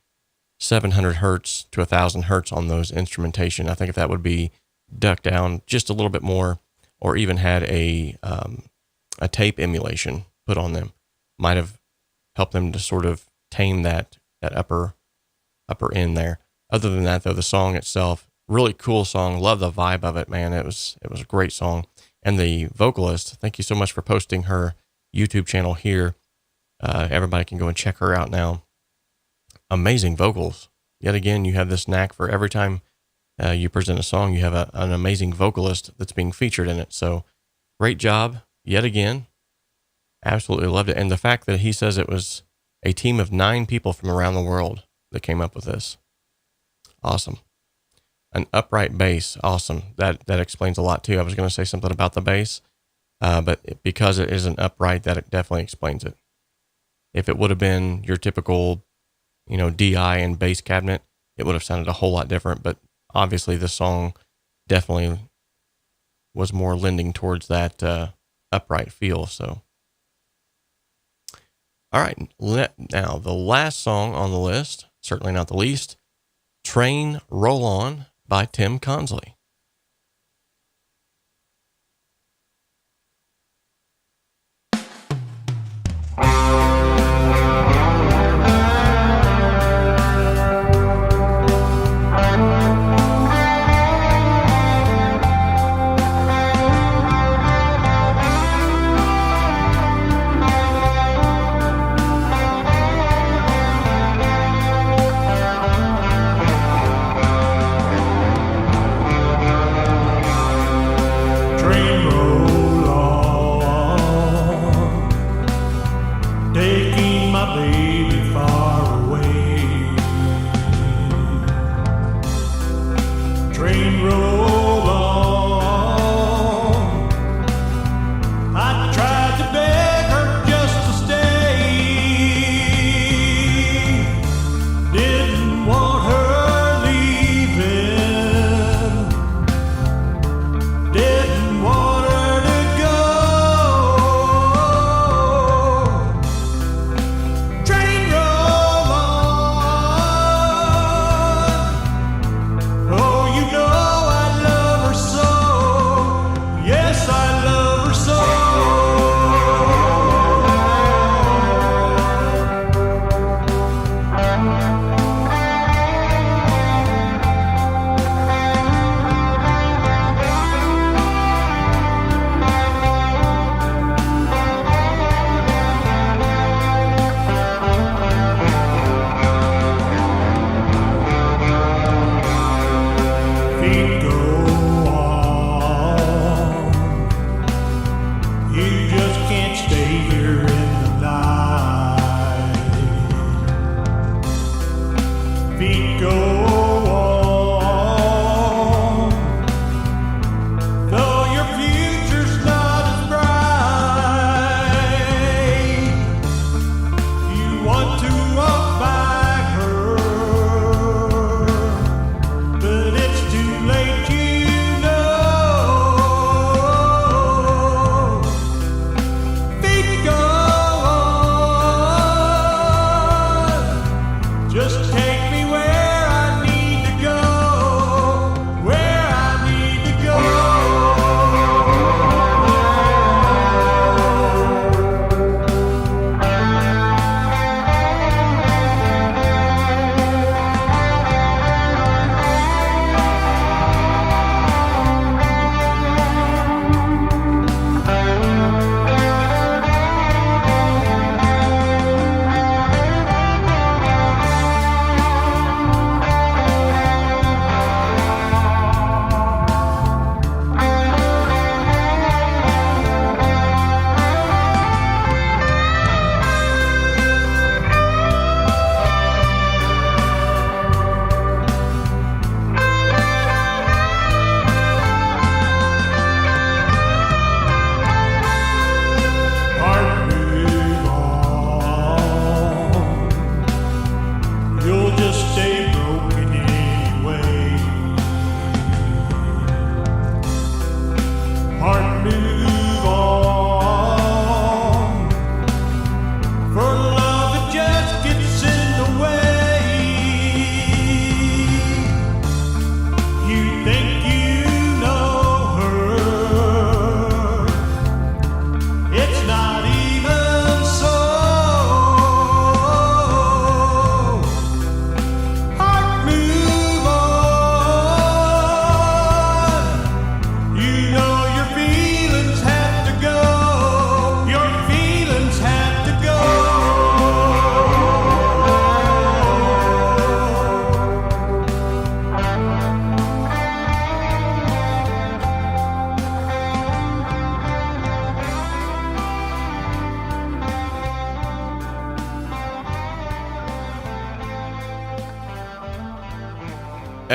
700 hertz to 1000 hertz on those instrumentation. I think if that would be ducked down just a little bit more, or even had a tape emulation put on them, might have helped them to sort of tame that upper end there. Other than that, though, the song itself, really cool song. Love the vibe of it, man. It was a great song. And the vocalist, thank you so much for posting her YouTube channel here. Everybody can go and check her out now. Amazing vocals. Yet again, you have this knack for every time you present a song, you have an amazing vocalist that's being featured in it. So great job. yet again. Absolutely loved it. And the fact that he says it was a team of 9 people from around the world that came up with this. Awesome. An upright bass. Awesome. That explains a lot too. I was going to say something about the bass, but because it isn't upright, that definitely explains it. If it would have been your typical, DI and bass cabinet, it would have sounded a whole lot different. But obviously this song definitely was more lending towards that upright feel. So, all right. Now the last song on the list, certainly not the least, Train Roll On by Tim Consley. You know your feelings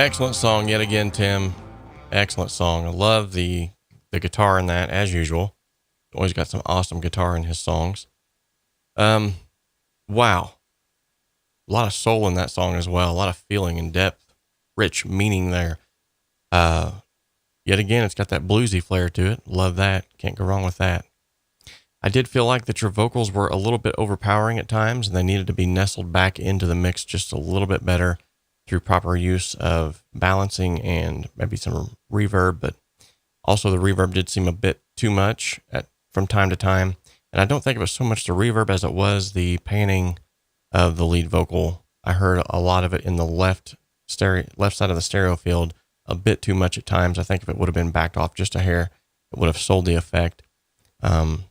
Excellent song yet again, Tim. Excellent song. I love the guitar in that, as usual. Always got some awesome guitar in his songs. Wow. A lot of soul in that song as well. A lot of feeling and depth, rich meaning there. Yet again, it's got that bluesy flair to it. Love that. Can't go wrong with that. I did feel like that your vocals were a little bit overpowering at times, and they needed to be nestled back into the mix just a little bit better through proper use of balancing and maybe some reverb, but also the reverb did seem a bit too much from time to time. And I don't think it was so much the reverb as it was the panning of the lead vocal. I heard a lot of it in the left side of the stereo field, a bit too much at times. I think if it would have been backed off just a hair, it would have sold the effect. From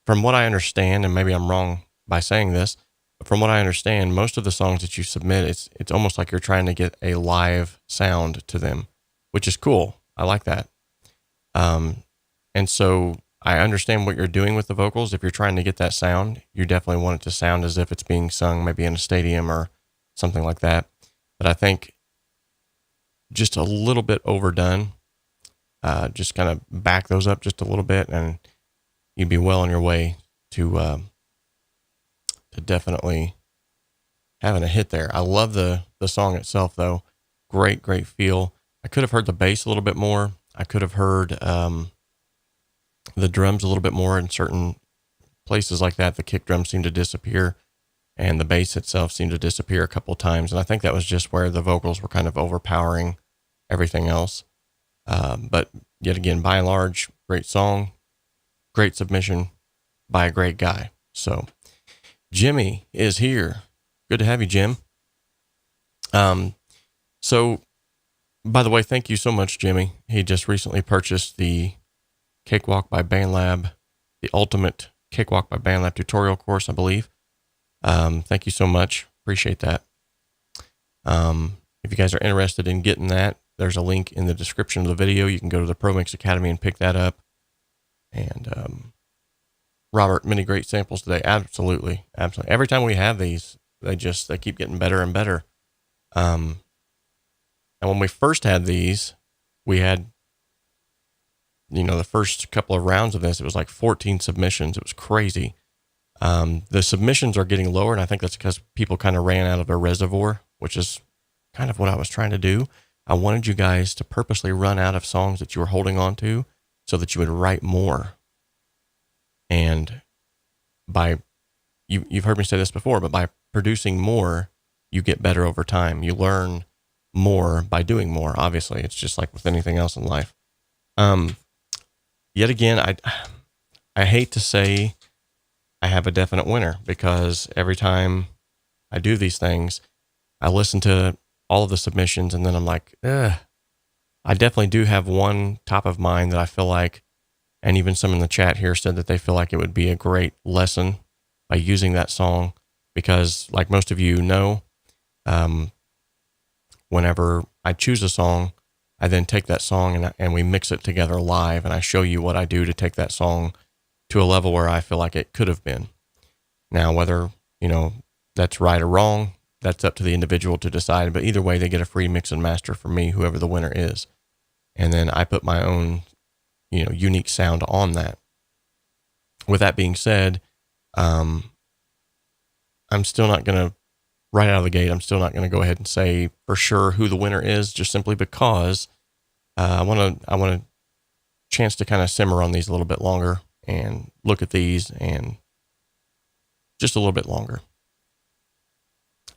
what I understand, and maybe I'm wrong by saying this, but from what I understand, most of the songs that you submit, it's almost like you're trying to get a live sound to them, which is cool. I like that. And so I understand what you're doing with the vocals. If you're trying to get that sound, you definitely want it to sound as if it's being sung maybe in a stadium or something like that. But I think just a little bit overdone, just kind of back those up just a little bit, and you'd be well on your way to definitely having a hit there. I love the song itself, though. Great feel. I could have heard the bass a little bit more. I could have heard the drums a little bit more in certain places like that. The kick drums seemed to disappear, and the bass itself seemed to disappear a couple of times. And I think that was just where the vocals were kind of overpowering everything else. But yet again, by and large, great song, great submission by a great guy. So Jimmy is here. Good to have you, Jim. So by the way, thank you so much, Jimmy. He just recently purchased the Cakewalk by BandLab, the ultimate Cakewalk by BandLab tutorial course, I believe. Thank you so much. Appreciate that. If you guys are interested in getting that, there's a link in the description of the video. You can go to the ProMix Academy and pick that up. And Robert, many great samples today. Absolutely. Every time we have these, they keep getting better and better. And when we first had these, we had, the first couple of rounds of this, it was like 14 submissions. It was crazy. The submissions are getting lower, and I think that's because people kind of ran out of their reservoir, which is kind of what I was trying to do. I wanted you guys to purposely run out of songs that you were holding on to so that you would write more. And you've heard me say this before, but by producing more, you get better over time. You learn more by doing more. Obviously, it's just like with anything else in life. Yet again, I hate to say I have a definite winner, because every time I do these things, I listen to all of the submissions and then I'm like, ugh. I definitely do have one top of mind that I feel like, and even some in the chat here said that they feel like it would be a great lesson by using that song, because like most of you know, whenever I choose a song, I then take that song and we mix it together live, and I show you what I do to take that song to a level where I feel like it could have been. Now, whether, that's right or wrong, that's up to the individual to decide, but either way, they get a free mix and master from me, whoever the winner is. And then I put my own, unique sound on that. With that being said, I'm still not going to, right out of the gate, I'm still not going to go ahead and say for sure who the winner is, just simply because I want a chance to kind of simmer on these a little bit longer and look at these and just a little bit longer.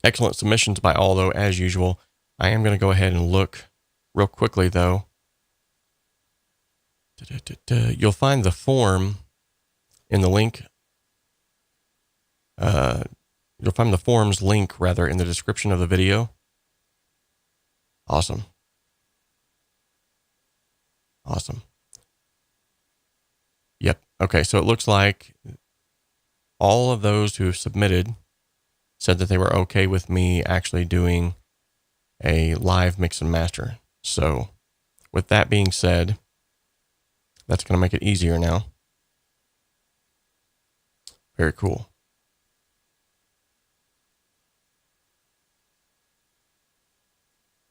Excellent submissions by all, though, as usual. I am going to go ahead and look real quickly, though. You'll find the form in the link. You'll find the forms link, rather, in the description of the video. Awesome. Yep. Okay, so it looks like all of those who have submitted said that they were okay with me actually doing a live mix and master. So with that being said, that's going to make it easier now. Very cool.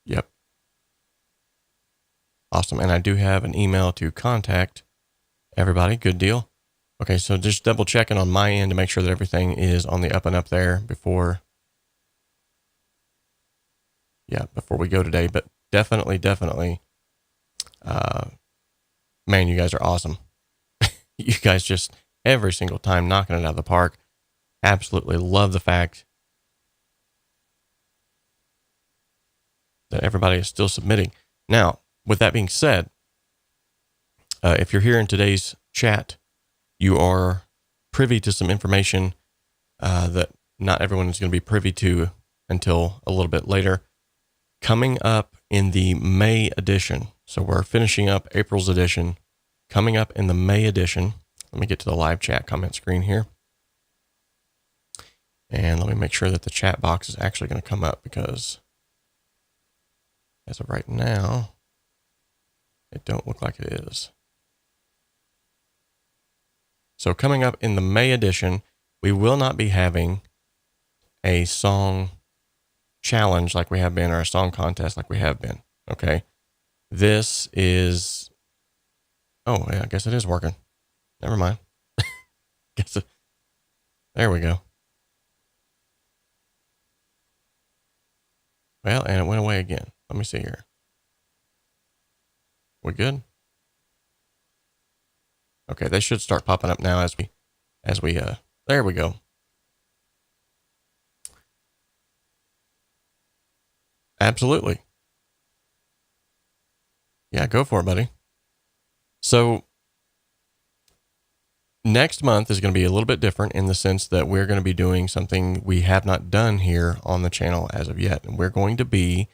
Yep. Awesome. And I do have an email to contact everybody. Good deal. Okay, so just double checking on my end to make sure that everything is on the up and up there before we go today. But definitely, man, you guys are awesome. You guys just every single time knocking it out of the park. Absolutely love the fact that everybody is still submitting. Now, with that being said, if you're here in today's chat, you are privy to some information that not everyone is going to be privy to until a little bit later. Coming up in the May edition, so we're finishing up April's edition. Coming up in the May edition, let me get to the live chat comment screen here. And let me make sure that the chat box is actually going to come up, because as of right now, it don't look like it is. So coming up in the May edition, we will not be having a song challenge like we have been, or a song contest like we have been. Okay. This is, oh, yeah, I guess it is working. Never mind. There we go. Well, and it went away again. Let me see here. We good? Okay, they should start popping up now as we there we go. Absolutely. Yeah, go for it, buddy. So next month is going to be a little bit different in the sense that we're going to be doing something we have not done here on the channel as of yet. And we're going to be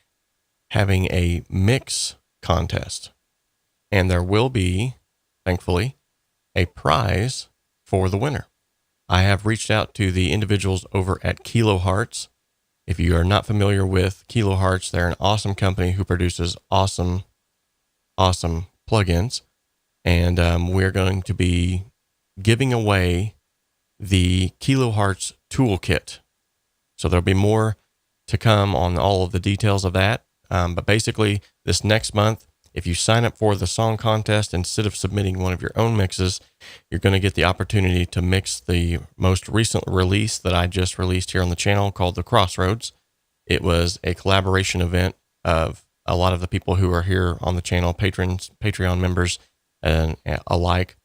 having a mix contest. And there will be, thankfully, a prize for the winner. I have reached out to the individuals over at 𝗬𝗏. If you are not familiar with 𝗬𝗏, they're an awesome company who produces awesome plugins. And we're going to be giving away the 𝗬𝗏 toolkit. So there'll be more to come on all of the details of that. But basically, this next month, if you sign up for the song contest, instead of submitting one of your own mixes, you're going to get the opportunity to mix the most recent release that I just released here on the channel called The Crossroads. It was a collaboration event of a lot of the people who are here on the channel, patrons, Patreon members, and alike.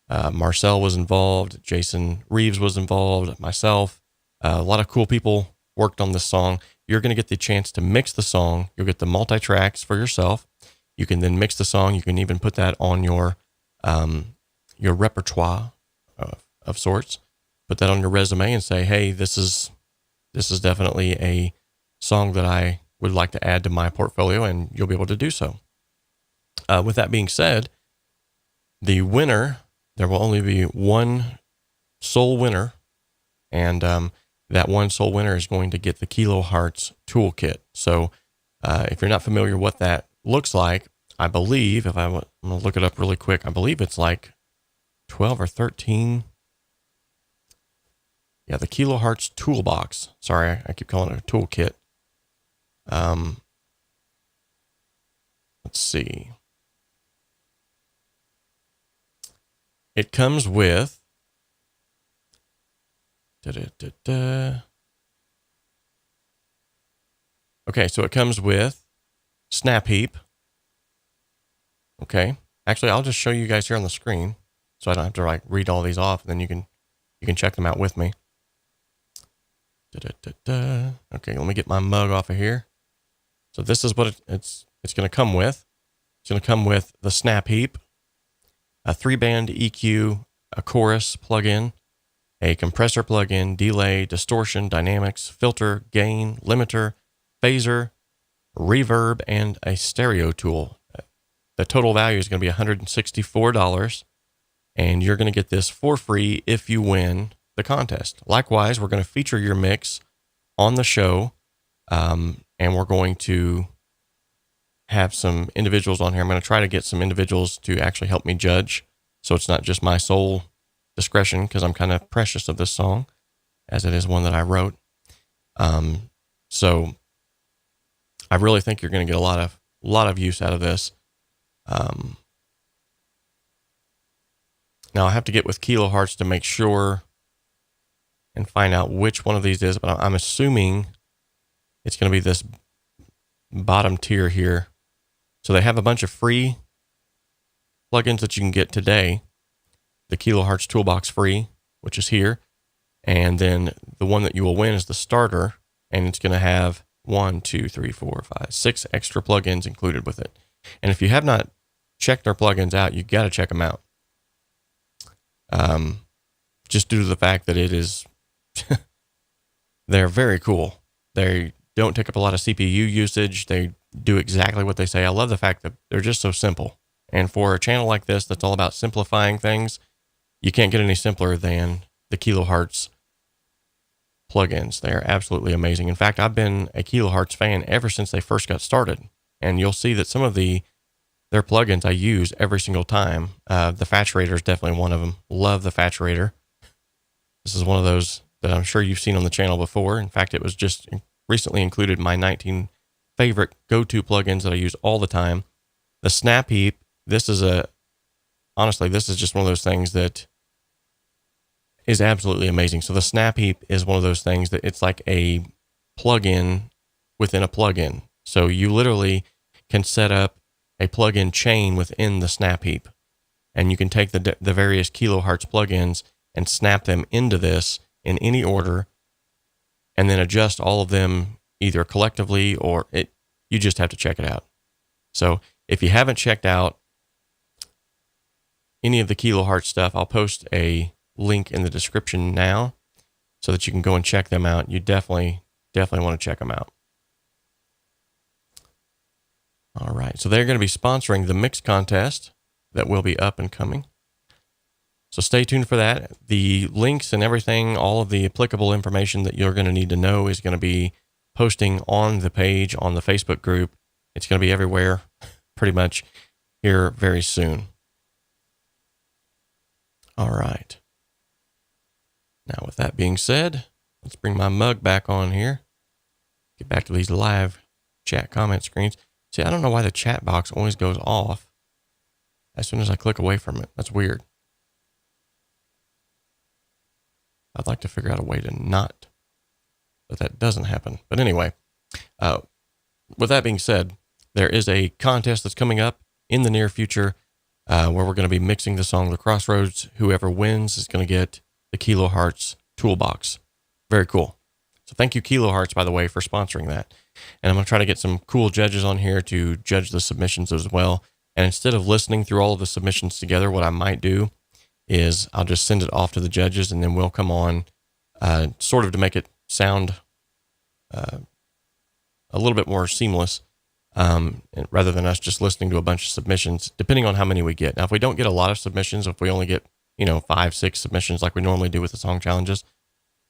Marcel was involved, Jason Reeves was involved, myself. A lot of cool people worked on this song. You're going to get the chance to mix the song. You'll get the multi-tracks for yourself. You can then mix the song. You can even put that on your repertoire of sorts. Put that on your resume and say, hey, this is definitely a song that I would like to add to my portfolio, and you'll be able to do so. With that being said, the winner, there will only be one sole winner, and that one sole winner is going to get the 𝗬𝗏 toolkit. So if you're not familiar what that looks like, I believe, I'm going to look it up really quick, I believe it's like 12 or 13. Yeah, the 𝗬𝗏 toolbox. Sorry, I keep calling it a toolkit. Let's see. It comes with Okay, so it comes with Snap Heap. Okay. Actually, I'll just show you guys here on the screen so I don't have to like read all these off, and then you can check them out with me. Okay, let me get my mug off of here. So this is what it's going to come with. It's going to come with the Snap Heap, a 3-band EQ, a chorus plugin, a compressor plugin, delay, distortion, dynamics, filter, gain, limiter, phaser, reverb, and a stereo tool. The total value is going to be $164, and you're going to get this for free if you win the contest. Likewise, we're going to feature your mix on the show, and we're going to have some individuals on here. I'm going to try to get some individuals to actually help me judge, so it's not just my sole discretion, because I'm kind of precious of this song, as it is one that I wrote. So I really think you're going to get a lot of use out of this. Now I have to get with 𝗬𝗏 to make sure and find out which one of these is, but I'm assuming it's going to be this bottom tier here. So they have a bunch of free plugins that you can get today. The 𝗬𝗏 Toolbox free, which is here. And then the one that you will win is the starter, and it's going to have 6 extra plugins included with it. And if you have not checked their plugins out, you got to check them out. Just due to the fact that it is, they're very cool. They don't take up a lot of CPU usage. They do exactly what they say. I love the fact that they're just so simple. And for a channel like this that's all about simplifying things, you can't get any simpler than the 𝗬𝗏 plugins. They are absolutely amazing. In fact, I've been a 𝗬𝗏 fan ever since they first got started. And you'll see that some of their plugins I use every single time. The 𝗏𝗏𝗃rator is definitely one of them. Love the 𝗏𝗏𝗃rator. This is one of those that I'm sure you've seen on the channel before. In fact, it was just recently included in my 19 favorite go-to plugins that I use all the time. The Snap Heap, honestly, this is just one of those things that is absolutely amazing. So the Snap Heap is one of those things that it's like a plugin within a plugin. So you literally can set up a plugin chain within the Snap Heap, and you can take the various 𝗬𝗏 plugins and snap them into this in any order, and then adjust all of them either collectively or you just have to check it out. So if you haven't checked out any of the 𝗬𝗏 stuff, I'll post a link in the description now so that you can go and check them out. You definitely want to check them out. All right, so they're going to be sponsoring the mix contest that will be up and coming. So stay tuned for that. The links and everything, all of the applicable information that you're going to need to know is going to be posting on the page, on the Facebook group. It's going to be everywhere pretty much here very soon. All right. Now, with that being said, let's bring my mug back on here. Get back to these live chat comment screens. See, I don't know why the chat box always goes off as soon as I click away from it. That's weird. I'd like to figure out a way to not, but that doesn't happen. But anyway, with that being said, there is a contest that's coming up in the near future where we're going to be mixing the song The Crossroads. Whoever wins is going to get the 𝗬𝗏 Toolbox. Very cool. So thank you, 𝗬𝗏, by the way, for sponsoring that. And I'm going to try to get some cool judges on here to judge the submissions as well. And instead of listening through all of the submissions together, what I might do is I'll just send it off to the judges, and then we'll come on sort of to make it sound a little bit more seamless rather than us just listening to a bunch of submissions, depending on how many we get. Now, if we don't get a lot of submissions, if we only get 5, 6 submissions like we normally do with the song challenges,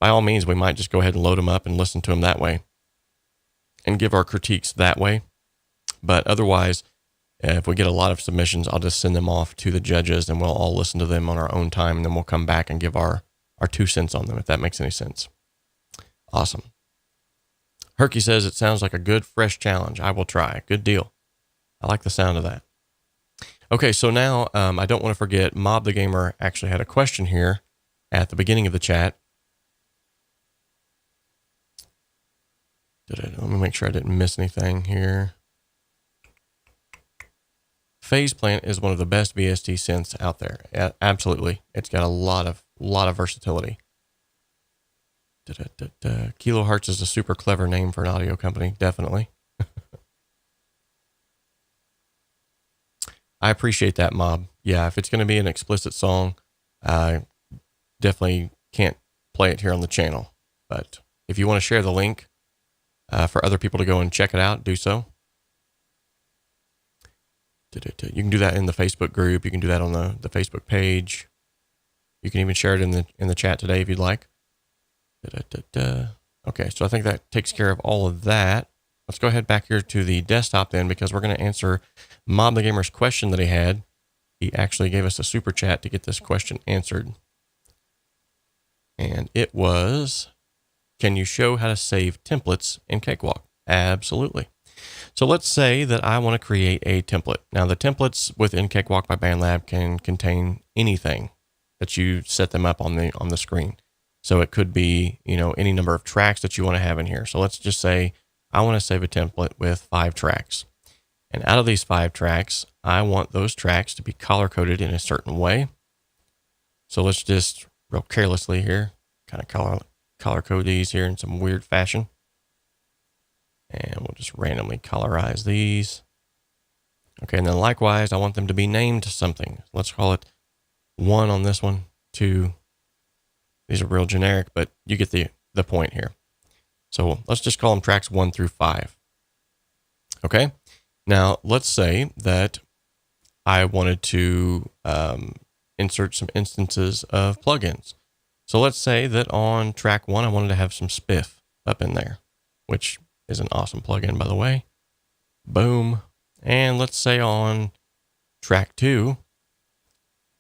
by all means, we might just go ahead and load them up and listen to them that way and give our critiques that way. But otherwise, if we get a lot of submissions, I'll just send them off to the judges and we'll all listen to them on our own time, and then we'll come back and give our 2 cents on them, if that makes any sense. Awesome. Herky says it sounds like a good, fresh challenge. I will try. Good deal. I like the sound of that. Okay, so now I don't want to forget, Mob the Gamer actually had a question here at the beginning of the chat. Let me make sure I didn't miss anything here. Phase Plant is one of the best VST synths out there. Absolutely. It's got a lot of versatility. 𝗬𝗏 is a super clever name for an audio company. Definitely. I appreciate that, Mob. Yeah, if it's going to be an explicit song, I definitely can't play it here on the channel. But if you want to share the link for other people to go and check it out, do so. You can do that in the Facebook group. You can do that on the Facebook page. You can even share it in the chat today if you'd like. Okay, so I think that takes care of all of that. Let's go ahead back here to the desktop then, because we're going to answer Mob the Gamer's question that he had. He actually gave us a super chat to get this question answered. And it was, can you show how to save templates in Cakewalk? Absolutely. So let's say that I want to create a template. Now the templates within Cakewalk by BandLab can contain anything that you set them up on the screen. So it could be, any number of tracks that you want to have in here. So let's just say I want to save a template with 5 tracks. And out of these 5 tracks, I want those tracks to be color coded in a certain way. So let's just real carelessly here, kind of color code these here in some weird fashion. And we'll just randomly colorize these. Okay, and then likewise, I want them to be named something. Let's call it 1 on this one, 2. These are real generic, but you get the point here. So let's just call them tracks 1 through 5. Okay, now let's say that I wanted to insert some instances of plugins. So let's say that on track 1, I wanted to have some 𝗏𝗶 up in there, which is an awesome plugin, by the way. Boom. And let's say on track 2,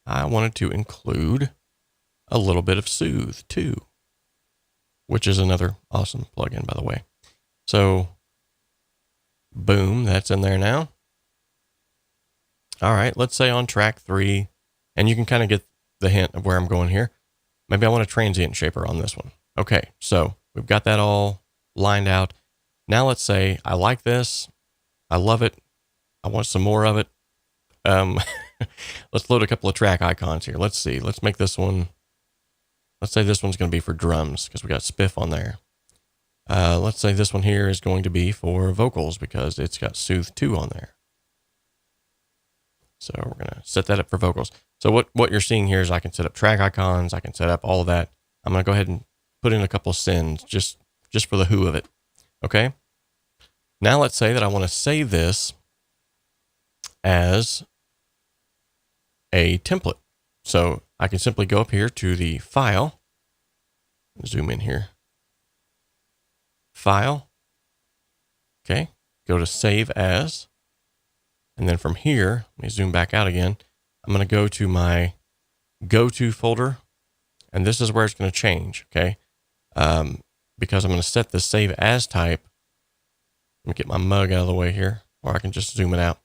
I wanted to include a little bit of Soothe too, which is another awesome plugin, by the way. So boom, that's in there now. All right, let's say on track 3, and you can kind of get the hint of where I'm going here. Maybe I want a transient shaper on this one. Okay, so we've got that all lined out. Now let's say I like this. I love it. I want some more of it. Let's load a couple of track icons here. Let's see. Let's make this one. Let's say this one's going to be for drums because we got 𝗏𝗶 on there. Let's say this one here is going to be for vocals because it's got Soothe 2 on there. So we're going to set that up for vocals. So what you're seeing here is I can set up track icons. I can set up all of that. I'm going to go ahead and put in a couple of sends just for the who of it. Okay. Now let's say that I want to save this as a template. So I can simply go up here to the file, zoom in here, file. Okay. Go to save as, and then from here, let me zoom back out again. I'm going to go to my go-to folder, and this is where it's going to change. Okay. Because I'm going to set the save as type. Let me get my mug out of the way here, or I can just zoom it out.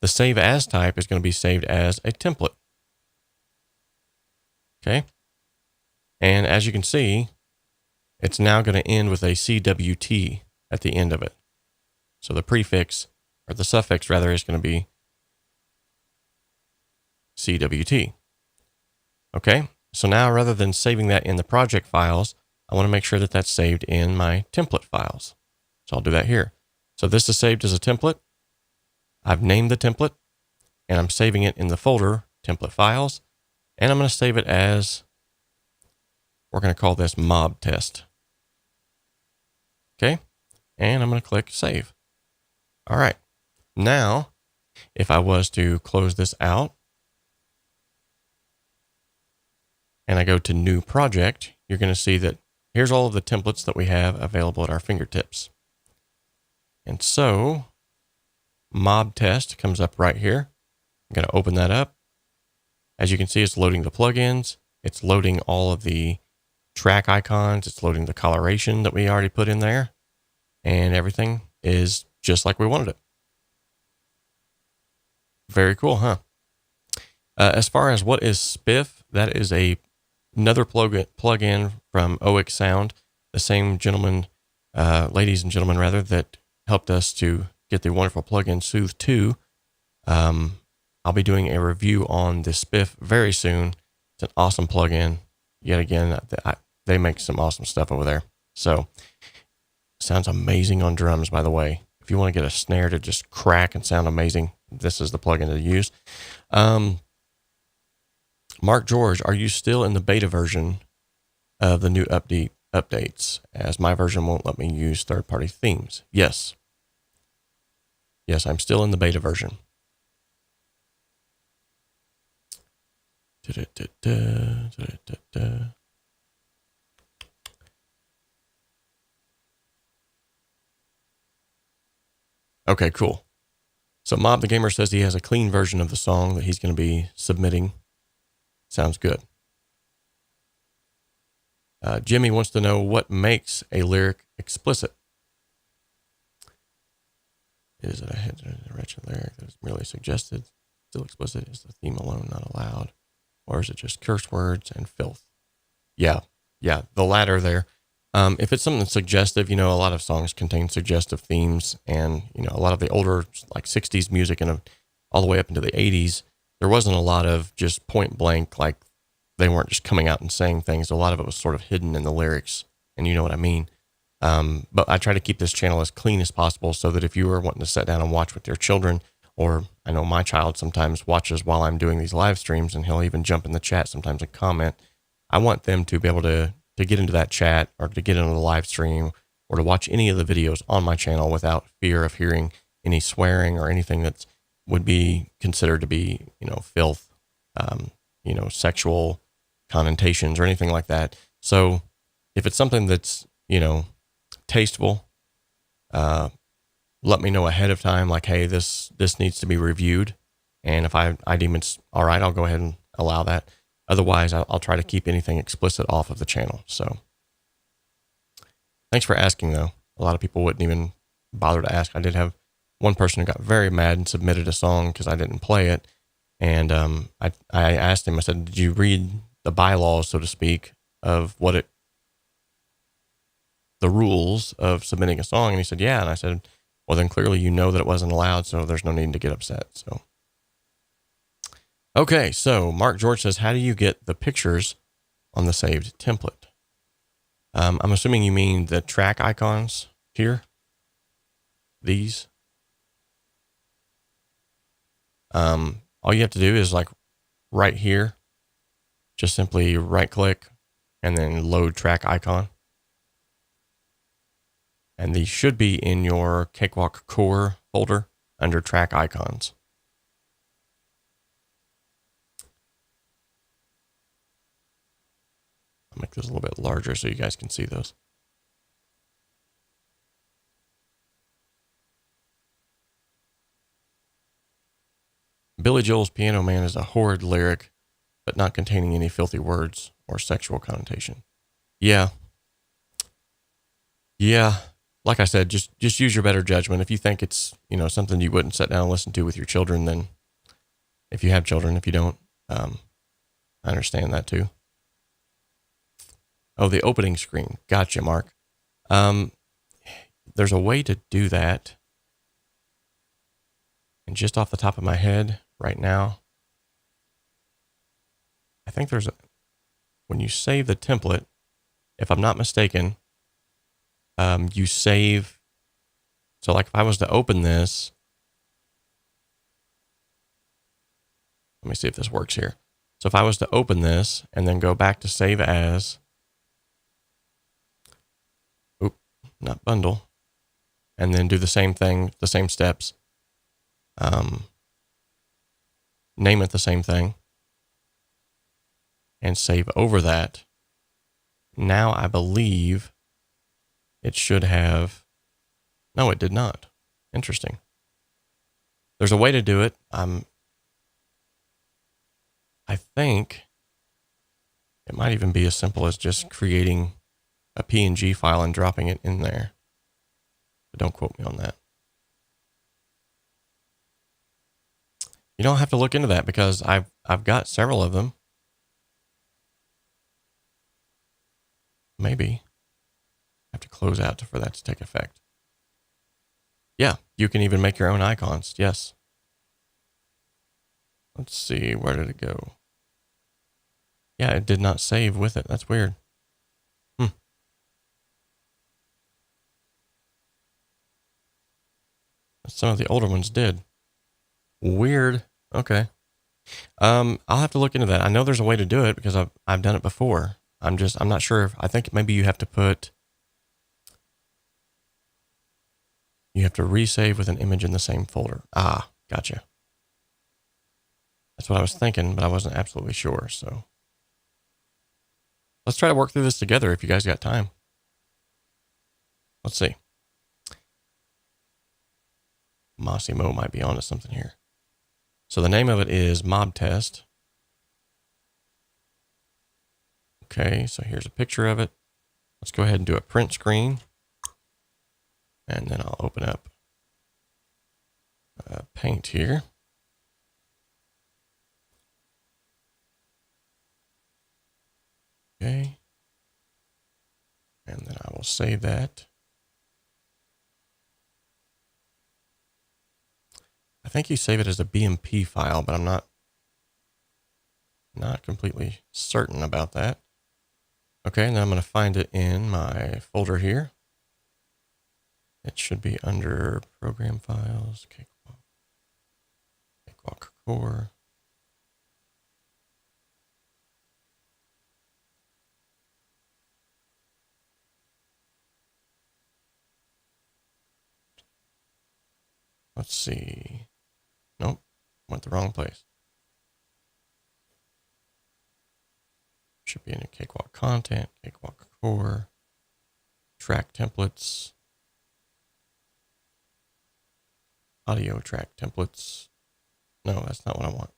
The save as type is going to be saved as a template. Okay. And as you can see, it's now going to end with a CWT at the end of it. So the prefix, or the suffix rather, is going to be CWT. Okay. So now rather than saving that in the project files, I want to make sure that that's saved in my template files. So I'll do that here. So this is saved as a template. I've named the template and I'm saving it in the folder template files. And I'm going to save it as, we're going to call this mob test. Okay. And I'm going to click save. All right. Now, if I was to close this out and I go to new project, you're going to see that here's all of the templates that we have available at our fingertips. And so mob test comes up right here. I'm going to open that up. As you can see, it's loading the plugins. It's loading all of the track icons. It's loading the coloration that we already put in there. And everything is just like we wanted it. Very cool, huh? As far as what is 𝗏𝗶, that is another plugin from 𝗏𝗧 Sound, the same gentleman, ladies and gentlemen rather, that helped us to get the wonderful plugin Soothe 2. I'll be doing a review on the 𝗏𝗶 very soon. It's an awesome plugin. Yet again, they make some awesome stuff over there. So sounds amazing on drums, by the way. If you want to get a snare to just crack and sound amazing, this is the plugin to use. Mark George, are you still in the beta version of the new updates, as my version won't let me use third-party themes? Yes. Yes, I'm still in the beta version. Okay, cool. So Mob the Gamer says he has a clean version of the song that he's going to be submitting. Sounds good. Jimmy wants to know what makes a lyric explicit. Is it a hit or a wretched lyric that is merely suggested, still explicit? Is the theme alone not allowed? Or is it just curse words and filth? Yeah, the latter there. If it's something suggestive, a lot of songs contain suggestive themes, and, a lot of the older, like 60s music and all the way up into the 80s, there wasn't a lot of just point blank, like they weren't just coming out and saying things. A lot of it was sort of hidden in the lyrics, and you know what I mean. But I try to keep this channel as clean as possible so that if you are wanting to sit down and watch with your children, or I know my child sometimes watches while I'm doing these live streams, and he'll even jump in the chat sometimes and comment. I want them to be able to get into that chat, or to get into the live stream, or to watch any of the videos on my channel without fear of hearing any swearing or anything that would be considered to be, filth, sexual connotations or anything like that. So if it's something that's, tasteful, let me know ahead of time, like, hey, this needs to be reviewed. And if I deem it's all right, I'll go ahead and allow that. Otherwise, I'll try to keep anything explicit off of the channel. So thanks for asking, though. A lot of people wouldn't even bother to ask. I did have one person who got very mad and submitted a song because I didn't play it. And I asked him, I said, did you read the bylaws, so to speak, of the rules of submitting a song? And he said, yeah. And I said, well, then clearly you know that it wasn't allowed, so there's no need to get upset. So, okay. So Mark George says, how do you get the pictures on the saved template? I'm assuming you mean the track icons here. These. All you have to do is, like, right here, just simply right click and then load track icon. And these should be in your Cakewalk core folder under track icons. I'll make this a little bit larger so you guys can see those. Billy Joel's Piano Man is a horrid lyric, but not containing any filthy words or sexual connotation. Yeah. Like I said, just use your better judgment. If you think it's, something you wouldn't sit down and listen to with your children, then if you have children, if you don't, I understand that too. Oh, the opening screen. Gotcha, Mark. There's a way to do that. And just off the top of my head right now, I think when you save the template, if I'm not mistaken, you save. So like if I was to open this, let me see if this works here. So if I was to open this and then go back to save as, not bundle, and then do the same thing, the same steps, name it the same thing, and save over that. Now I believe it should have, no, it did not. Interesting. There's a way to do it. I think it might even be as simple as just creating a PNG file and dropping it in there. But don't quote me on that. You don't have to look into that because I've got several of them. Maybe I have to close out for that to take effect. Yeah, you can even make your own icons. Yes. Let's see, where did it go? Yeah, it did not save with it. That's weird. Some of the older ones did. Weird. Okay. I'll have to look into that. I know there's a way to do it because I've done it before. I'm not sure. I think maybe you have to resave with an image in the same folder. Ah, gotcha. That's what I was thinking, but I wasn't absolutely sure. So let's try to work through this together if you guys got time. Let's see. 𝗲𝗲 might be onto something here. So the name of it is Mob Test. Okay, so here's a picture of it. Let's go ahead and do a print screen. And then I'll open up paint here. Okay. And then I will save that. I think you save it as a BMP file, but I'm not completely certain about that. Okay, and then I'm going to find it in my folder here. It should be under Program Files, Cakewalk Core. Let's see. Nope, went the wrong place. Should be in a Cakewalk Content, Cakewalk Core, Track Templates, Audio Track Templates. No, that's not what I want.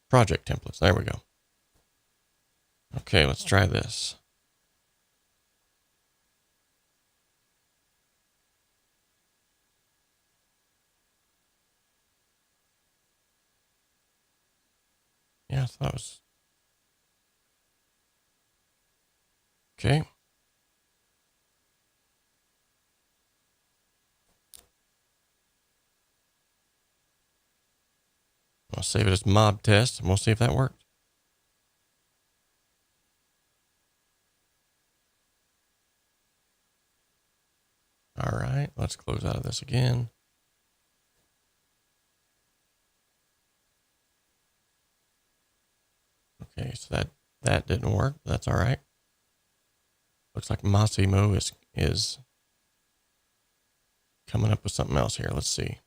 Project Templates, there we go. Okay, let's try this. Yeah, I thought it was. Okay. I'll save it as mob test and we'll see if that worked. All right, let's close out of this again. Okay, so that didn't work. That's all right. Looks like Massimo is coming up with something else here. Let's see.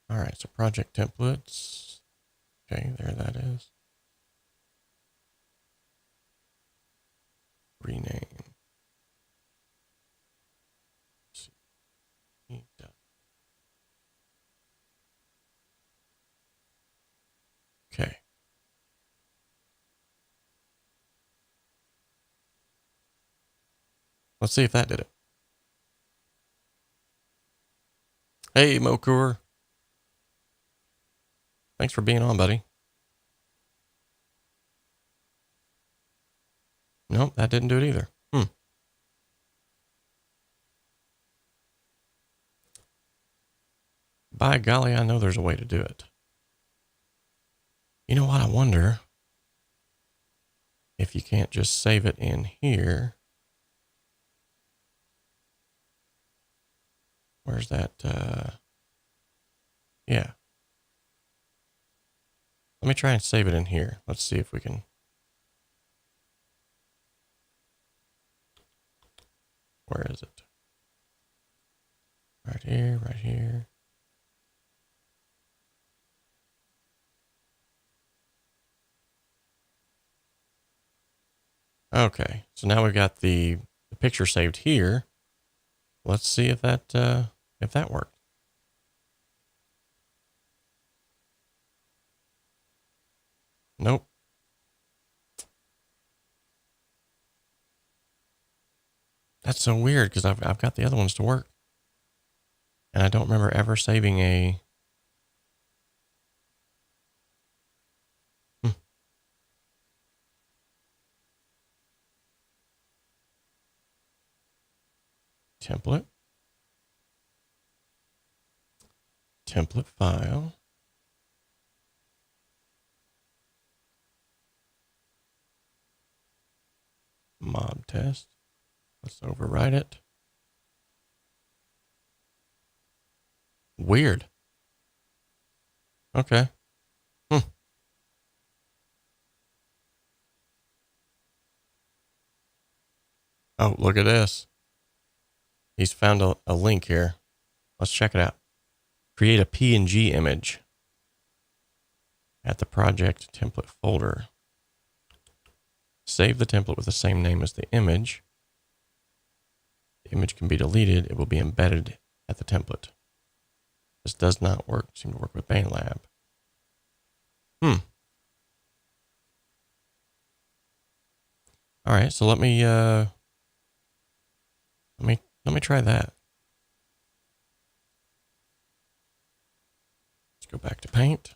All right, so project templates. Okay, there that is. Rename. Okay. Let's see if that did it. Hey, Mokur. Thanks for being on, buddy. Nope, that didn't do it either. By golly, I know there's a way to do it. You know what? I wonder if you can't just save it in here. Where's that? Yeah. Let me try and save it in here. Let's see if we can. Where is it? Right here, right here. Okay, so now we've got the picture saved here. Let's see if that worked. Nope. That's so weird because I've got the other ones to work, and I don't remember ever saving a. Template file. Mob test. Let's overwrite it. Weird. Okay. Oh, look at this. He's found a link here. Let's check it out. Create a PNG image at the project template folder. Save the template with the same name as the image. The image can be deleted. It will be embedded at the template. This does not seem to work with BandLab. All All right, so let me try that. Let's go back to Paint.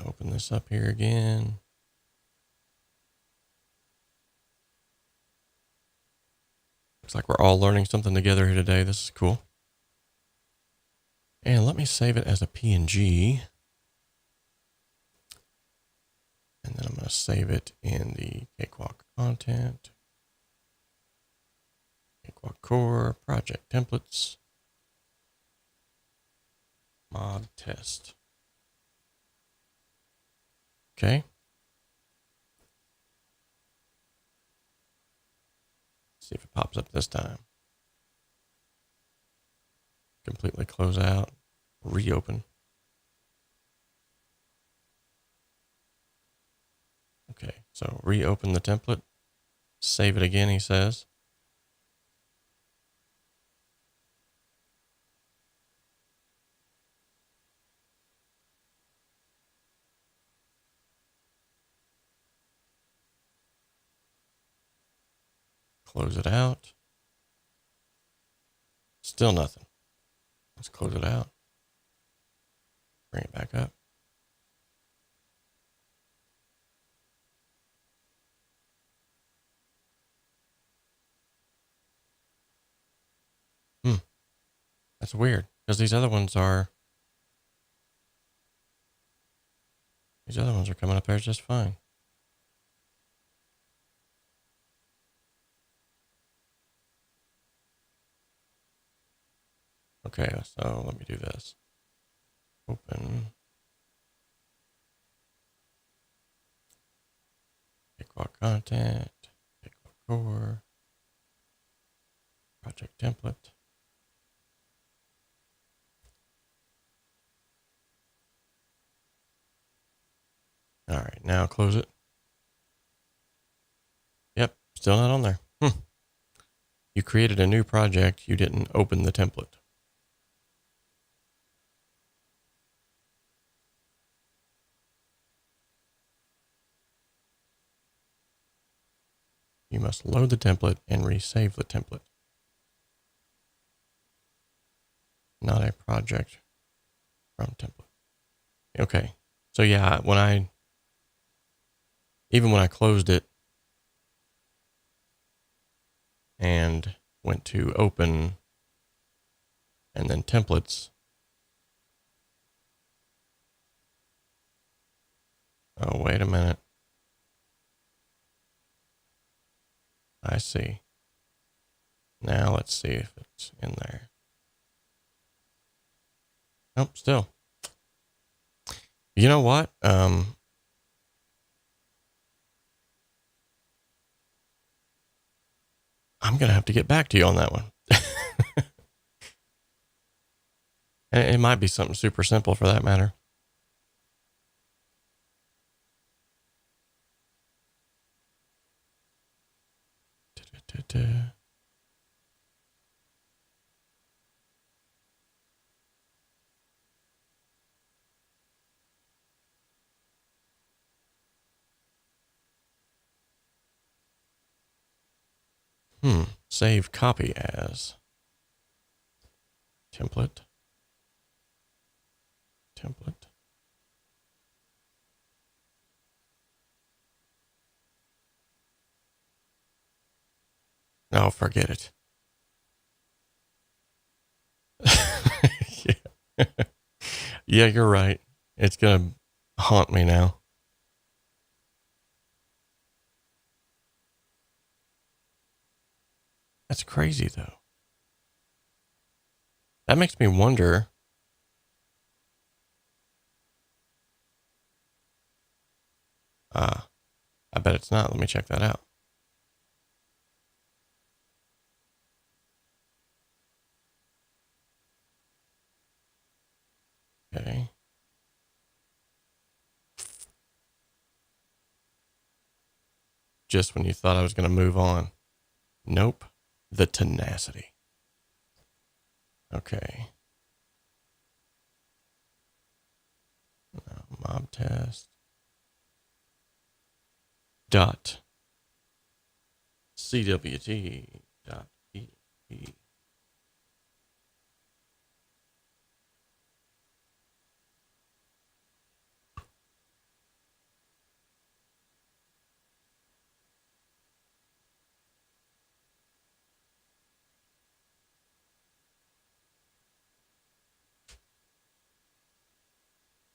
Open this up here again. Looks like we're all learning something together here today. This is cool. And let me save it as a PNG. And then I'm going to save it in the Cakewalk content. Cakewalk core, project templates, mod test. Okay. See if it pops up this time. Completely close out, reopen. Okay, so reopen the template, save it again, he says. Close it out. Still nothing. Let's close it out. Bring it back up. That's weird, because these other ones are coming up there just fine. Okay, so let me do this. Open. Cakewalk content, Cakewalk core, project template. All right, now close it. Yep, still not on there. You created a new project, you didn't open the template. You must load the template and resave the template. Not a project from template. Okay, so yeah, even when I closed it and went to open and then templates. Oh, wait a minute. I see. Now let's see if it's in there. Nope, still. You know what? I'm going to have to get back to you on that one. And it might be something super simple for that matter. Save copy as template. No, forget it. Yeah. Yeah, you're right. It's going to haunt me now. That's crazy, though. That makes me wonder. I bet it's not. Let me check that out. Okay. Just when you thought I was going to move on. Nope. The tenacity. Okay. mob test dot CWT dot EP.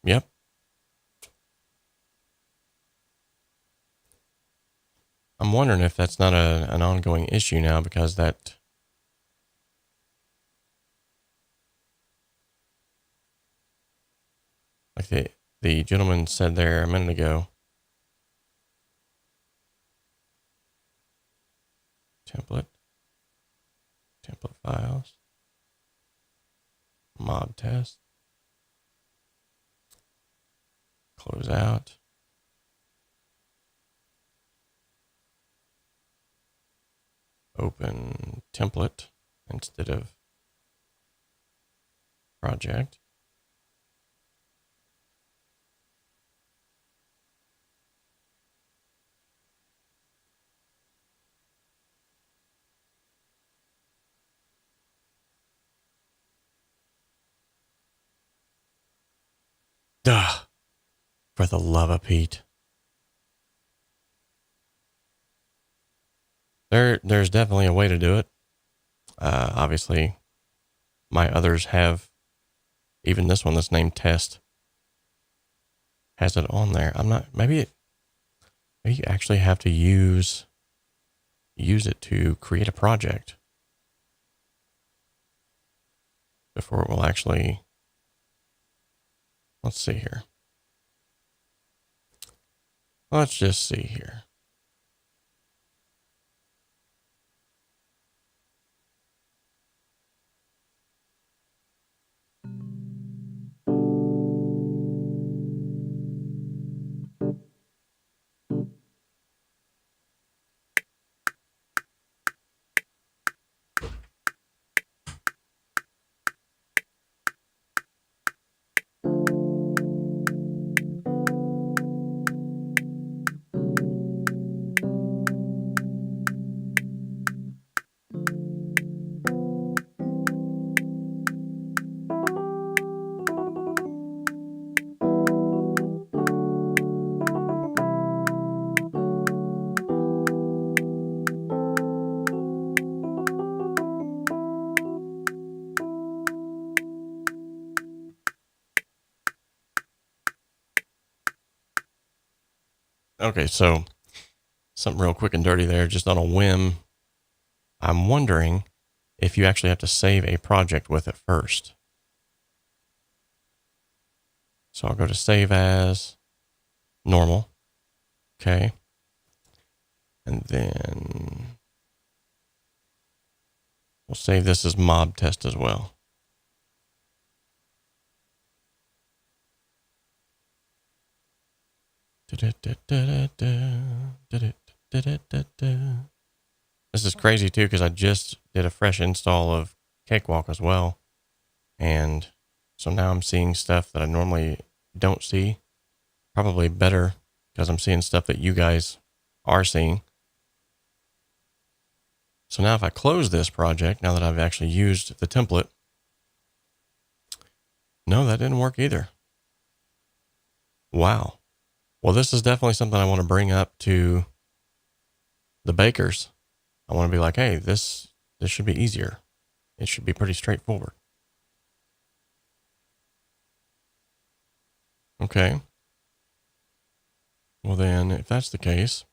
Yep. I'm wondering if that's not an ongoing issue now, because that like the gentleman said there a minute ago. Template files, mob test, close out. Open template instead of project. Duh, for the love of Pete. There's definitely a way to do it. Obviously, my others have, even this one that's named test has it on there. I'm not, maybe you actually have to use it to create a project before it will actually, let's see here. Let's just see here. Okay, so something real quick and dirty there, just on a whim. I'm wondering if you actually have to save a project with it first. So I'll go to save as normal. Okay. And then we'll save this as mob test as well. This is crazy too, because I just did a fresh install of Cakewalk as well. And so now I'm seeing stuff that I normally don't see. Probably better because I'm seeing stuff that you guys are seeing. So now if I close this project, now that I've actually used the template, no, that didn't work either. Wow. Well, this is definitely something I want to bring up to the bakers. I want to be like, hey, this should be easier. It should be pretty straightforward. Okay. Well then, if that's the case,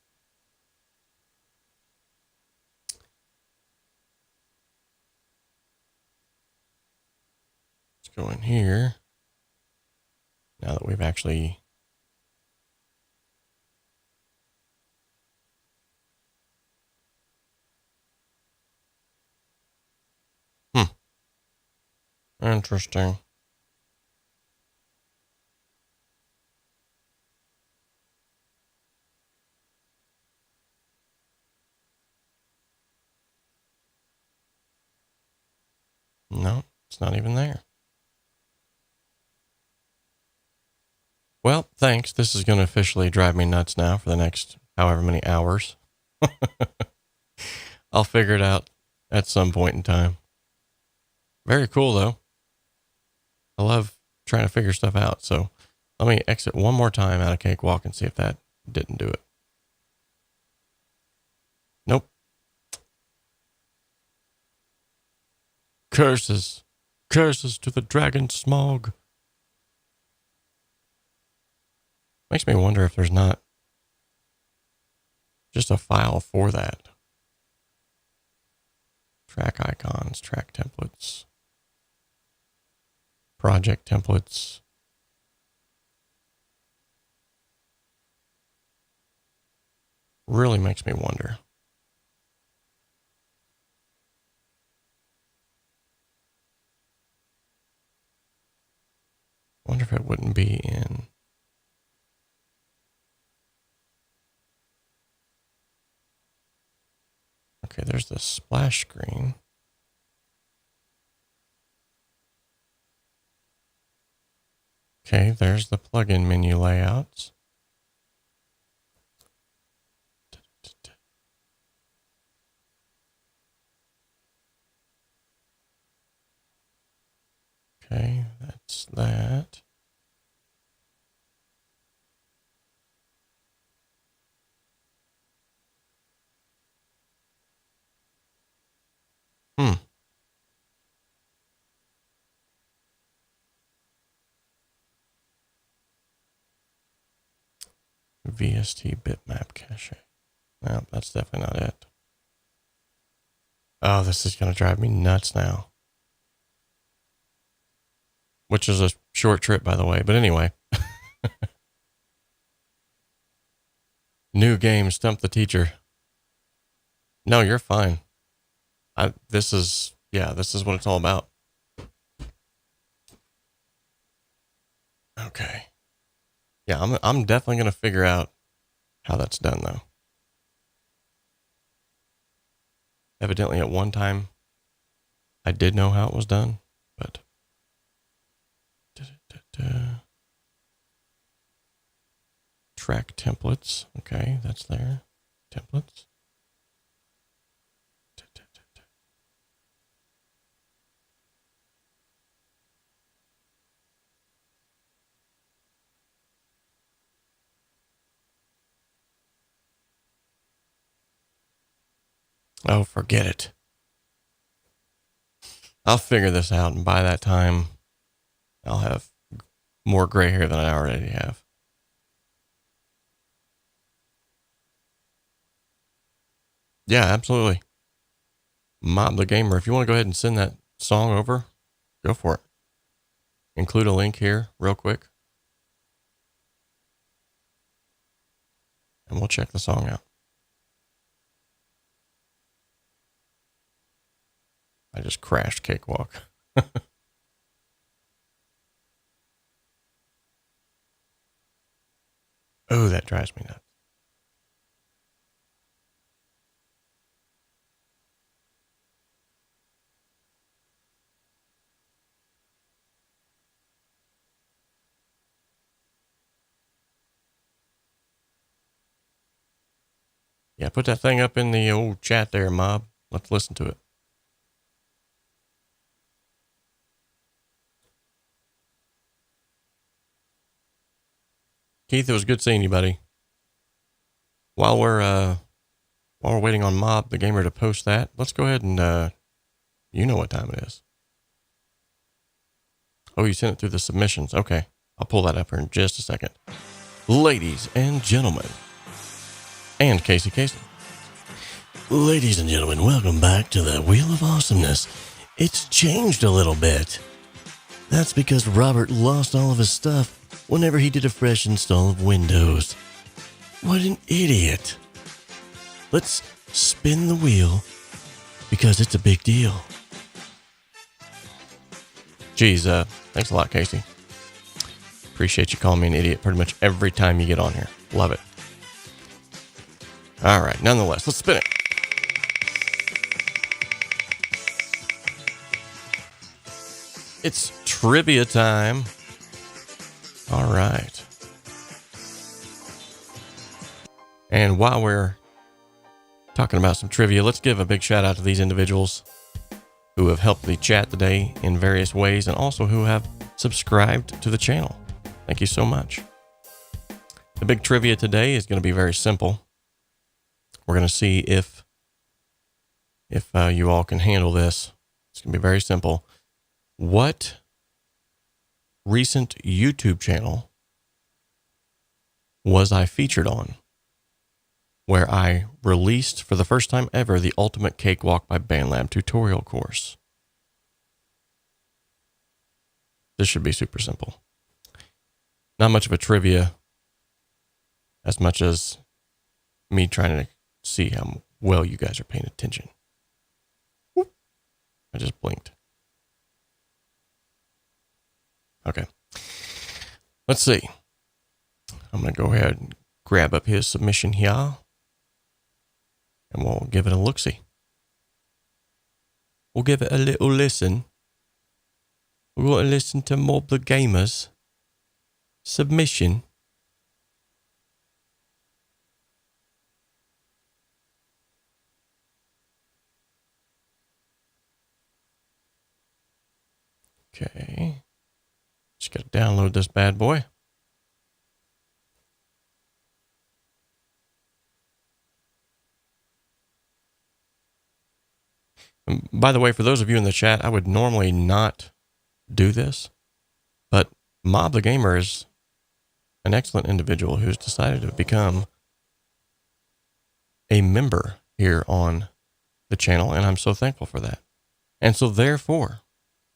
let's go in here. Now that we've actually interesting. No, it's not even there. Well, thanks. This is going to officially drive me nuts now for the next however many hours. I'll figure it out at some point in time. Very cool, though. I love trying to figure stuff out. So let me exit one more time out of Cakewalk and see if that didn't do it. Nope. Curses. Curses to the dragon smog. Makes me wonder if there's not just a file for that. Track icons, track templates, project templates. Really makes me wonder. Wonder if it wouldn't be in. Okay, there's the splash screen. Okay, there's the plugin menu layouts. Okay, that's that. VST bitmap cache. No, that's definitely not it. Oh, this is going to drive me nuts now. Which is a short trip, by the way. But anyway. New game, Stump the Teacher. No, you're fine. This is what it's all about. Okay. Yeah, I'm definitely going to figure out how that's done, though. Evidently, at one time, I did know how it was done, but... Track templates. Okay, that's there. Templates. Oh, forget it. I'll figure this out, and by that time, I'll have more gray hair than I already have. Yeah, absolutely. Mob the Gamer. If you want to go ahead and send that song over, go for it. Include a link here real quick. And we'll check the song out. I just crashed Cakewalk. Oh, that drives me nuts. Yeah, put that thing up in the old chat there, Mob. Let's listen to it. Keith, it was good seeing you, buddy. While we're waiting on Mob the Gamer to post that, let's go ahead and you know what time it is. Oh, you sent it through the submissions. Okay, I'll pull that up here in just a second. Ladies and gentlemen, and 𝗧cie. Ladies and gentlemen, welcome back to the Wheel of Awesomeness. It's changed a little bit. That's because Robert lost all of his stuff whenever he did a fresh install of Windows. What an idiot. Let's spin the wheel because it's a big deal. Geez, thanks a lot, 𝗧cie. Appreciate you calling me an idiot pretty much every time you get on here. Love it. All right, nonetheless, let's spin it. It's trivia time. All right. And while we're talking about some trivia, let's give a big shout out to these individuals who have helped the chat today in various ways and also who have subscribed to the channel. Thank you so much. The big trivia today is going to be very simple. We're going to see if you all can handle this. It's going to be very simple. What recent YouTube channel was I featured on where I released for the first time ever the Ultimate Cakewalk by BandLab tutorial course? This should be super simple. Not much of a trivia as much as me trying to see how well you guys are paying attention. Whoop. I just blinked. Okay. Let's see. I'm going to go ahead and grab up his submission here. And we'll give it a look-see. We'll give it a little listen. We're going to listen to 𝗏𝗏𝗍𝗏's submission. Okay. Just got to download this bad boy. And by the way, for those of you in the chat, I would normally not do this, but 𝗏𝗏𝗍𝗏 is an excellent individual who's decided to become a member here on the channel, and I'm so thankful for that. And so therefore,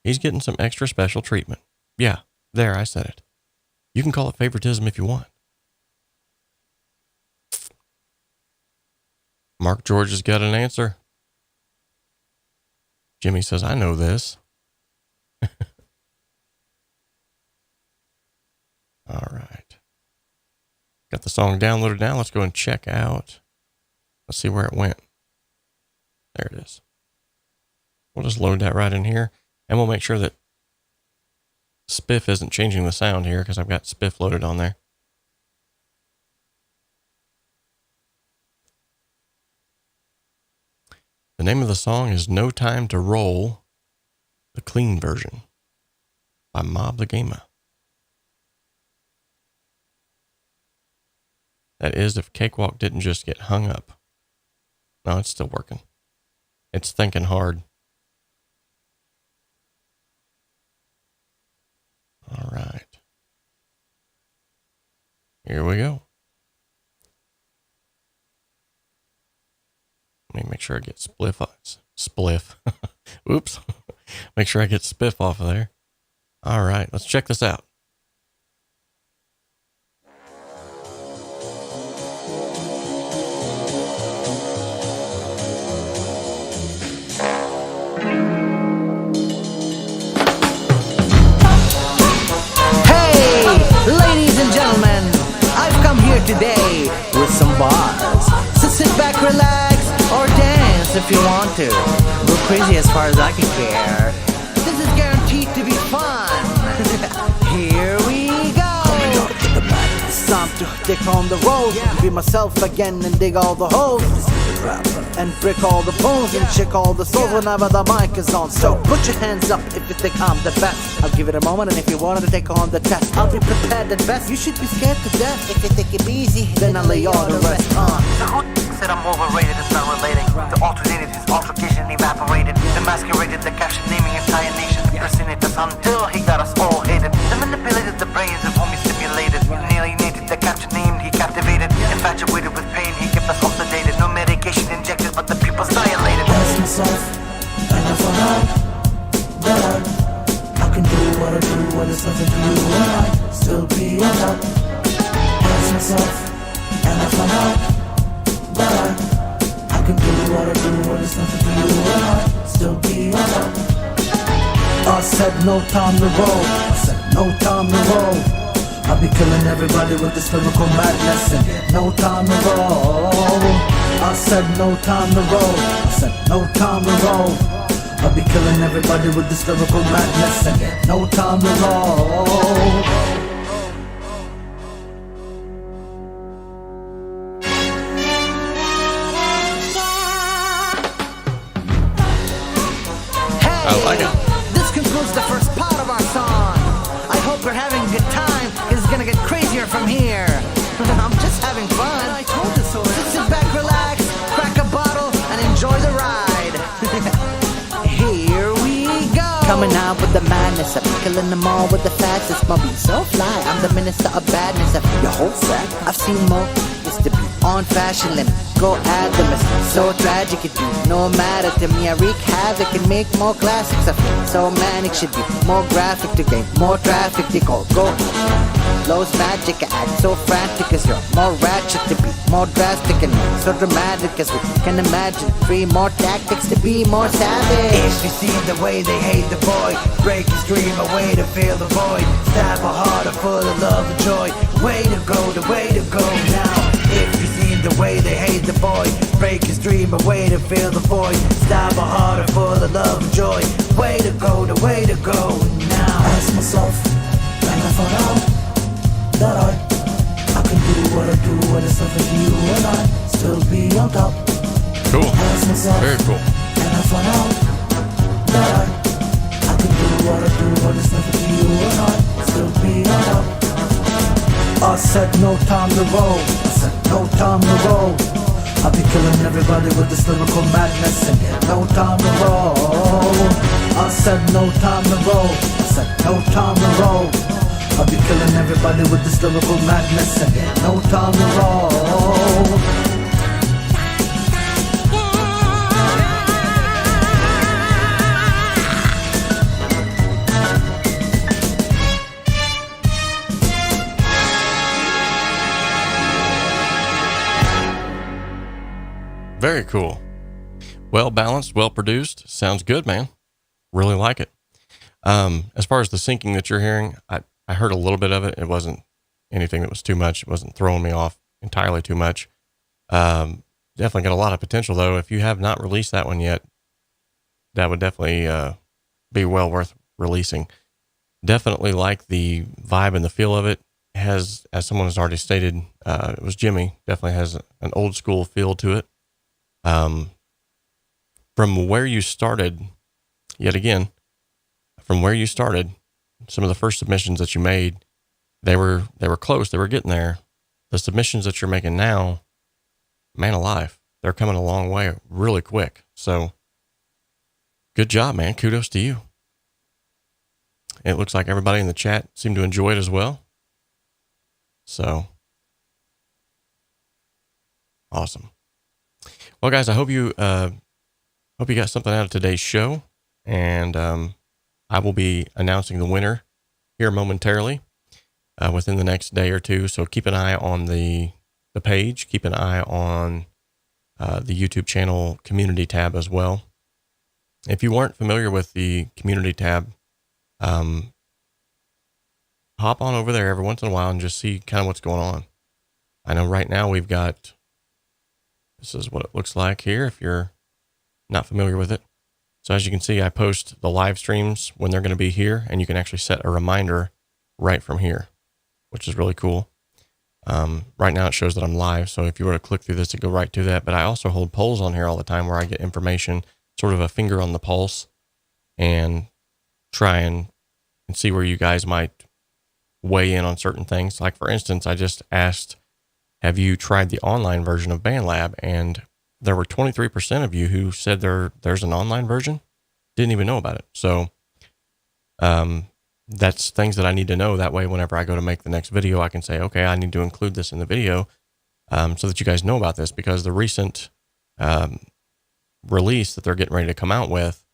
he's getting some extra special treatment. Yeah, there, I said it. You can call it favoritism if you want. Mark George has got an answer. Jimmy says, I know this. All right. Got the song downloaded now. Let's go and check out. Let's see where it went. There it is. We'll just load that right in here. And we'll make sure that Spiff isn't changing the sound here because I've got Spiff loaded on there. The name of the song is No Time to Roll, the clean version by 𝗏𝗏𝗍𝗏. That is if Cakewalk didn't just get hung up. No, it's still working. It's thinking hard. All right. Here we go. Let me make sure I get Spliff. Oops. Make sure I get Spiff off of there. All right, let's check this out. Ladies and gentlemen, I've come here today with some bars. So sit back, relax, or dance if you want to. Go crazy as far as I can care. This is guaranteed to be fun. Here we go. It's time to take on the road, be myself again and dig all the holes, and break all the bones and check all the souls whenever the mic is on. So put your hands up if you think I'm the best. I'll give it a moment, and if you wanted to take on the test, I'll be prepared at best. You should be scared to death. If you take it easy, then I'll lay all the rest on. Said I'm overrated, it's not relating. The alternated, his altercation evaporated. The masqueraded, the caption naming entire nation. Impersonated us until he got us all hated. The manipulated the brains of whom he stimulated. Alienated, the capture named, he captivated. Infatuated with pain, he kept us oxidated. No medication injected, but the pupils dilated. Ask myself, and I found out that I can do what I do when it's nothing to you, and I still be on top. Ask myself, and I found out that I can do what I do when it's nothing to you, and I still be on top. I said no time to roll. I said no time to roll. I'll be killing everybody with this lyrical madness and no time to roll. I said no time to roll. I said no time to roll. I'll be killing everybody with this lyrical madness and no time to roll. coming out with the madness. I'm killing them all with the fastest. My beat so fly, I'm the minister of badness. I feel your whole sack. I've seen more. It's to be on fashion, let me go at them. It's so tragic, it be no matter to me. I wreak havoc and make more classics. I feel so manic, should be more graphic to gain more traffic. They call go. Flows magic, I act so frantic cause you're more ratchet to be more drastic and so dramatic as we can imagine. 3 more tactics to be more savage. If you see the way they hate the boy, break his dream away to fill the void. Stab a heart full of love and joy. Way to go, the way to go now. If you see the way they hate the boy, break his dream away to fill the void. Stab a heart full of love and joy. Way to go, the way to go now. Ask myself, and I found out that I can do what I do, what is something to you, and I still be on top. Cool. Ask myself, Very cool. and I found out that I can do what I do, what is nothing to you, and I still be on top. I said no time to roll, I said no time to roll. I'll be killing everybody with this lyrical madness and no time to roll. I said no time to roll, I said no time to roll. I'll be killing everybody with this lyrical madness and no time to roll. Very cool. Well balanced, well produced. Sounds good, man. Really like it. As far as the syncing that you're hearing, I heard a little bit of it. It wasn't anything that was too much. It wasn't throwing me off entirely too much. Definitely got a lot of potential though. If you have not released that one yet, that would definitely be well worth releasing. Definitely like the vibe and the feel of it. Has, as someone has already stated, it was Jimmy, definitely has an old school feel to it. From where you started, yet again, from where you started, some of the first submissions that you made, they were close. They were getting there. The submissions that you're making now, man alive, they're coming a long way really quick. So good job, man. Kudos to you. It looks like everybody in the chat seemed to enjoy it as well. So awesome. Well, guys, I hope you got something out of today's show, and I will be announcing the winner here momentarily within the next day or two. So keep an eye on the page. Keep an eye on the YouTube channel community tab as well. If you weren't familiar with the community tab, hop on over there every once in a while and just see kind of what's going on. I know right now we've got, this is what it looks like here if you're not familiar with it. So as you can see, I post the live streams when they're going to be here, and you can actually set a reminder right from here, which is really cool. Right now it shows that I'm live. So if you were to click through this, it'd go right to that. But I also hold polls on here all the time where I get information, sort of a finger on the pulse, and try and see where you guys might weigh in on certain things. Like for instance, I just asked, have you tried the online version of BandLab? And there were 23% of you who said there's an online version. Didn't even know about it. So that's things that I need to know. That way, whenever I go to make the next video, I can say, okay, I need to include this in the video so that you guys know about this, because the recent release that they're getting ready to come out with,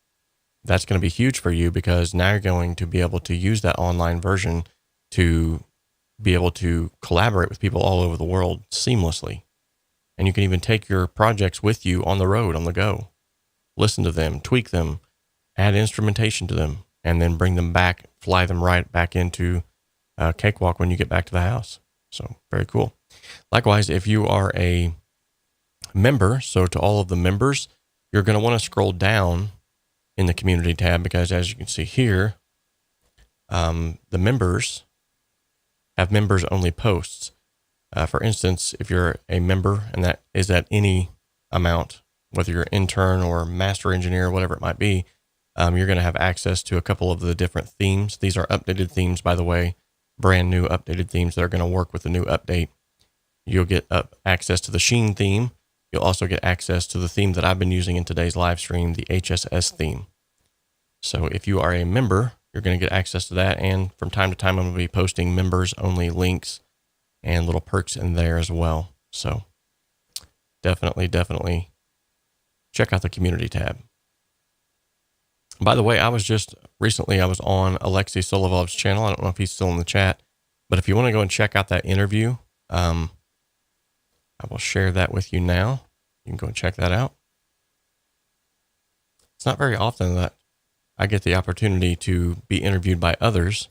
that's going to be huge for you, because now you're going to be able to use that online version to be able to collaborate with people all over the world seamlessly. And you can even take your projects with you on the road, on the go, listen to them, tweak them, add instrumentation to them, and then bring them back, fly them right back into Cakewalk when you get back to the house. So very cool. Likewise, if you are a member, so to all of the members, you're going to want to scroll down in the community tab, because as you can see here, the members have members only posts. For instance, if you're a member, and that is at any amount, whether you're intern or master engineer, whatever it might be, you're going to have access to a couple of the different themes. These are updated themes, by the way, brand new updated themes that are going to work with the new update. You'll get access to the Sheen theme. You'll also get access to the theme that I've been using in today's live stream, the HSS theme. So if you are a member, you're going to get access to that. And from time to time, I'm going to be posting members only links and little perks in there as well. So definitely check out the community tab. By the way, I was recently on 𝗦𝗫𝗍 𝗧𝗵𝗹's channel. I don't know if he's still in the chat, but if you want to go and check out that interview, I will share that with you now. You can go and check that out. It's not very often that I get the opportunity to be interviewed by others,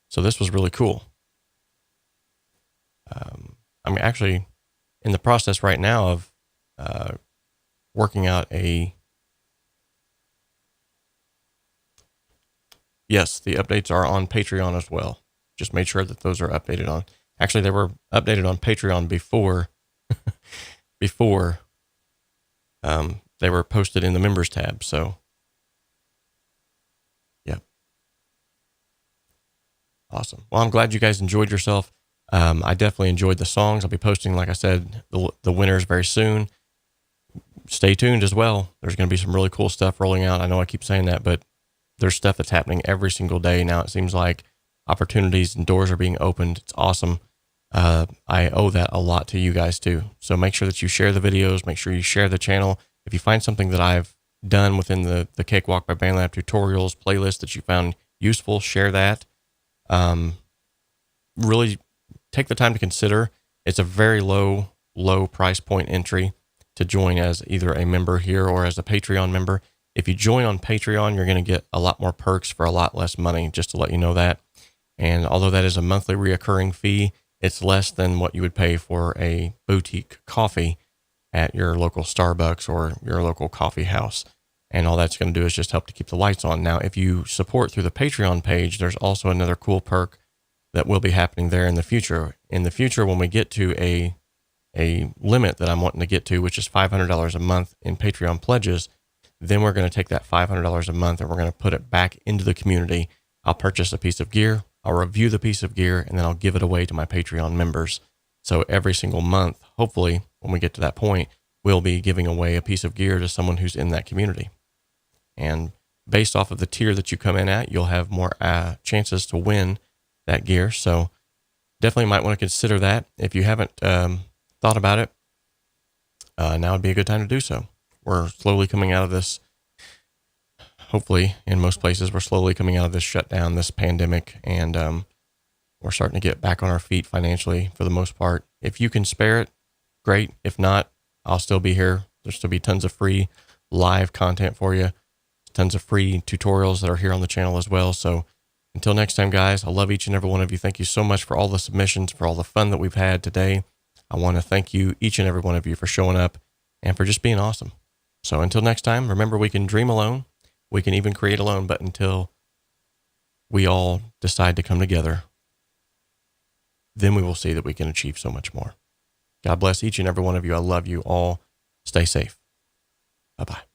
so this was really cool. I'm actually in the process right now of working out yes, the updates are on Patreon as well. Just made sure that those are updated on. Actually, they were updated on Patreon before they were posted in the members tab. So, yeah. Awesome. Well, I'm glad you guys enjoyed yourself. I definitely enjoyed the songs. I'll be posting, like I said, the winners very soon. Stay tuned as well. There's going to be some really cool stuff rolling out. I know I keep saying that, but there's stuff that's happening every single day now. It seems like opportunities and doors are being opened. It's awesome. I owe that a lot to you guys too. So make sure that you share the videos. Make sure you share the channel. If you find something that I've done within the Cakewalk by BandLab tutorials playlist that you found useful, share that. Really take the time to consider. It's a very low price point entry to join as either a member here or as a Patreon member. If you join on Patreon, you're going to get a lot more perks for a lot less money, just to let you know that. And although that is a monthly reoccurring fee, it's less than what you would pay for a boutique coffee at your local Starbucks or your local coffee house. And all that's going to do is just help to keep the lights on. Now, if you support through the Patreon page, there's also another cool perk that will be happening there in the future. In the future, when we get to a limit that I'm wanting to get to, which is $500 a month in Patreon pledges, then we're going to take that $500 a month and we're going to put it back into the community. I'll purchase a piece of gear, I'll review the piece of gear, and then I'll give it away to my Patreon members. So every single month, hopefully, when we get to that point, we'll be giving away a piece of gear to someone who's in that community. And based off of the tier that you come in at, you'll have more chances to win that gear. So definitely might want to consider that. If you haven't thought about it, now would be a good time to do so. We're slowly coming out of this. Hopefully, in most places, we're slowly coming out of this shutdown, this pandemic, and we're starting to get back on our feet financially for the most part. If you can spare it, great. If not, I'll still be here. There'll still be tons of free live content for you, tons of free tutorials that are here on the channel as well. So until next time, guys, I love each and every one of you. Thank you so much for all the submissions, for all the fun that we've had today. I want to thank you, each and every one of you, for showing up and for just being awesome. So until next time, remember, we can dream alone. We can even create alone, but until we all decide to come together, then we will see that we can achieve so much more. God bless each and every one of you. I love you all. Stay safe. Bye-bye.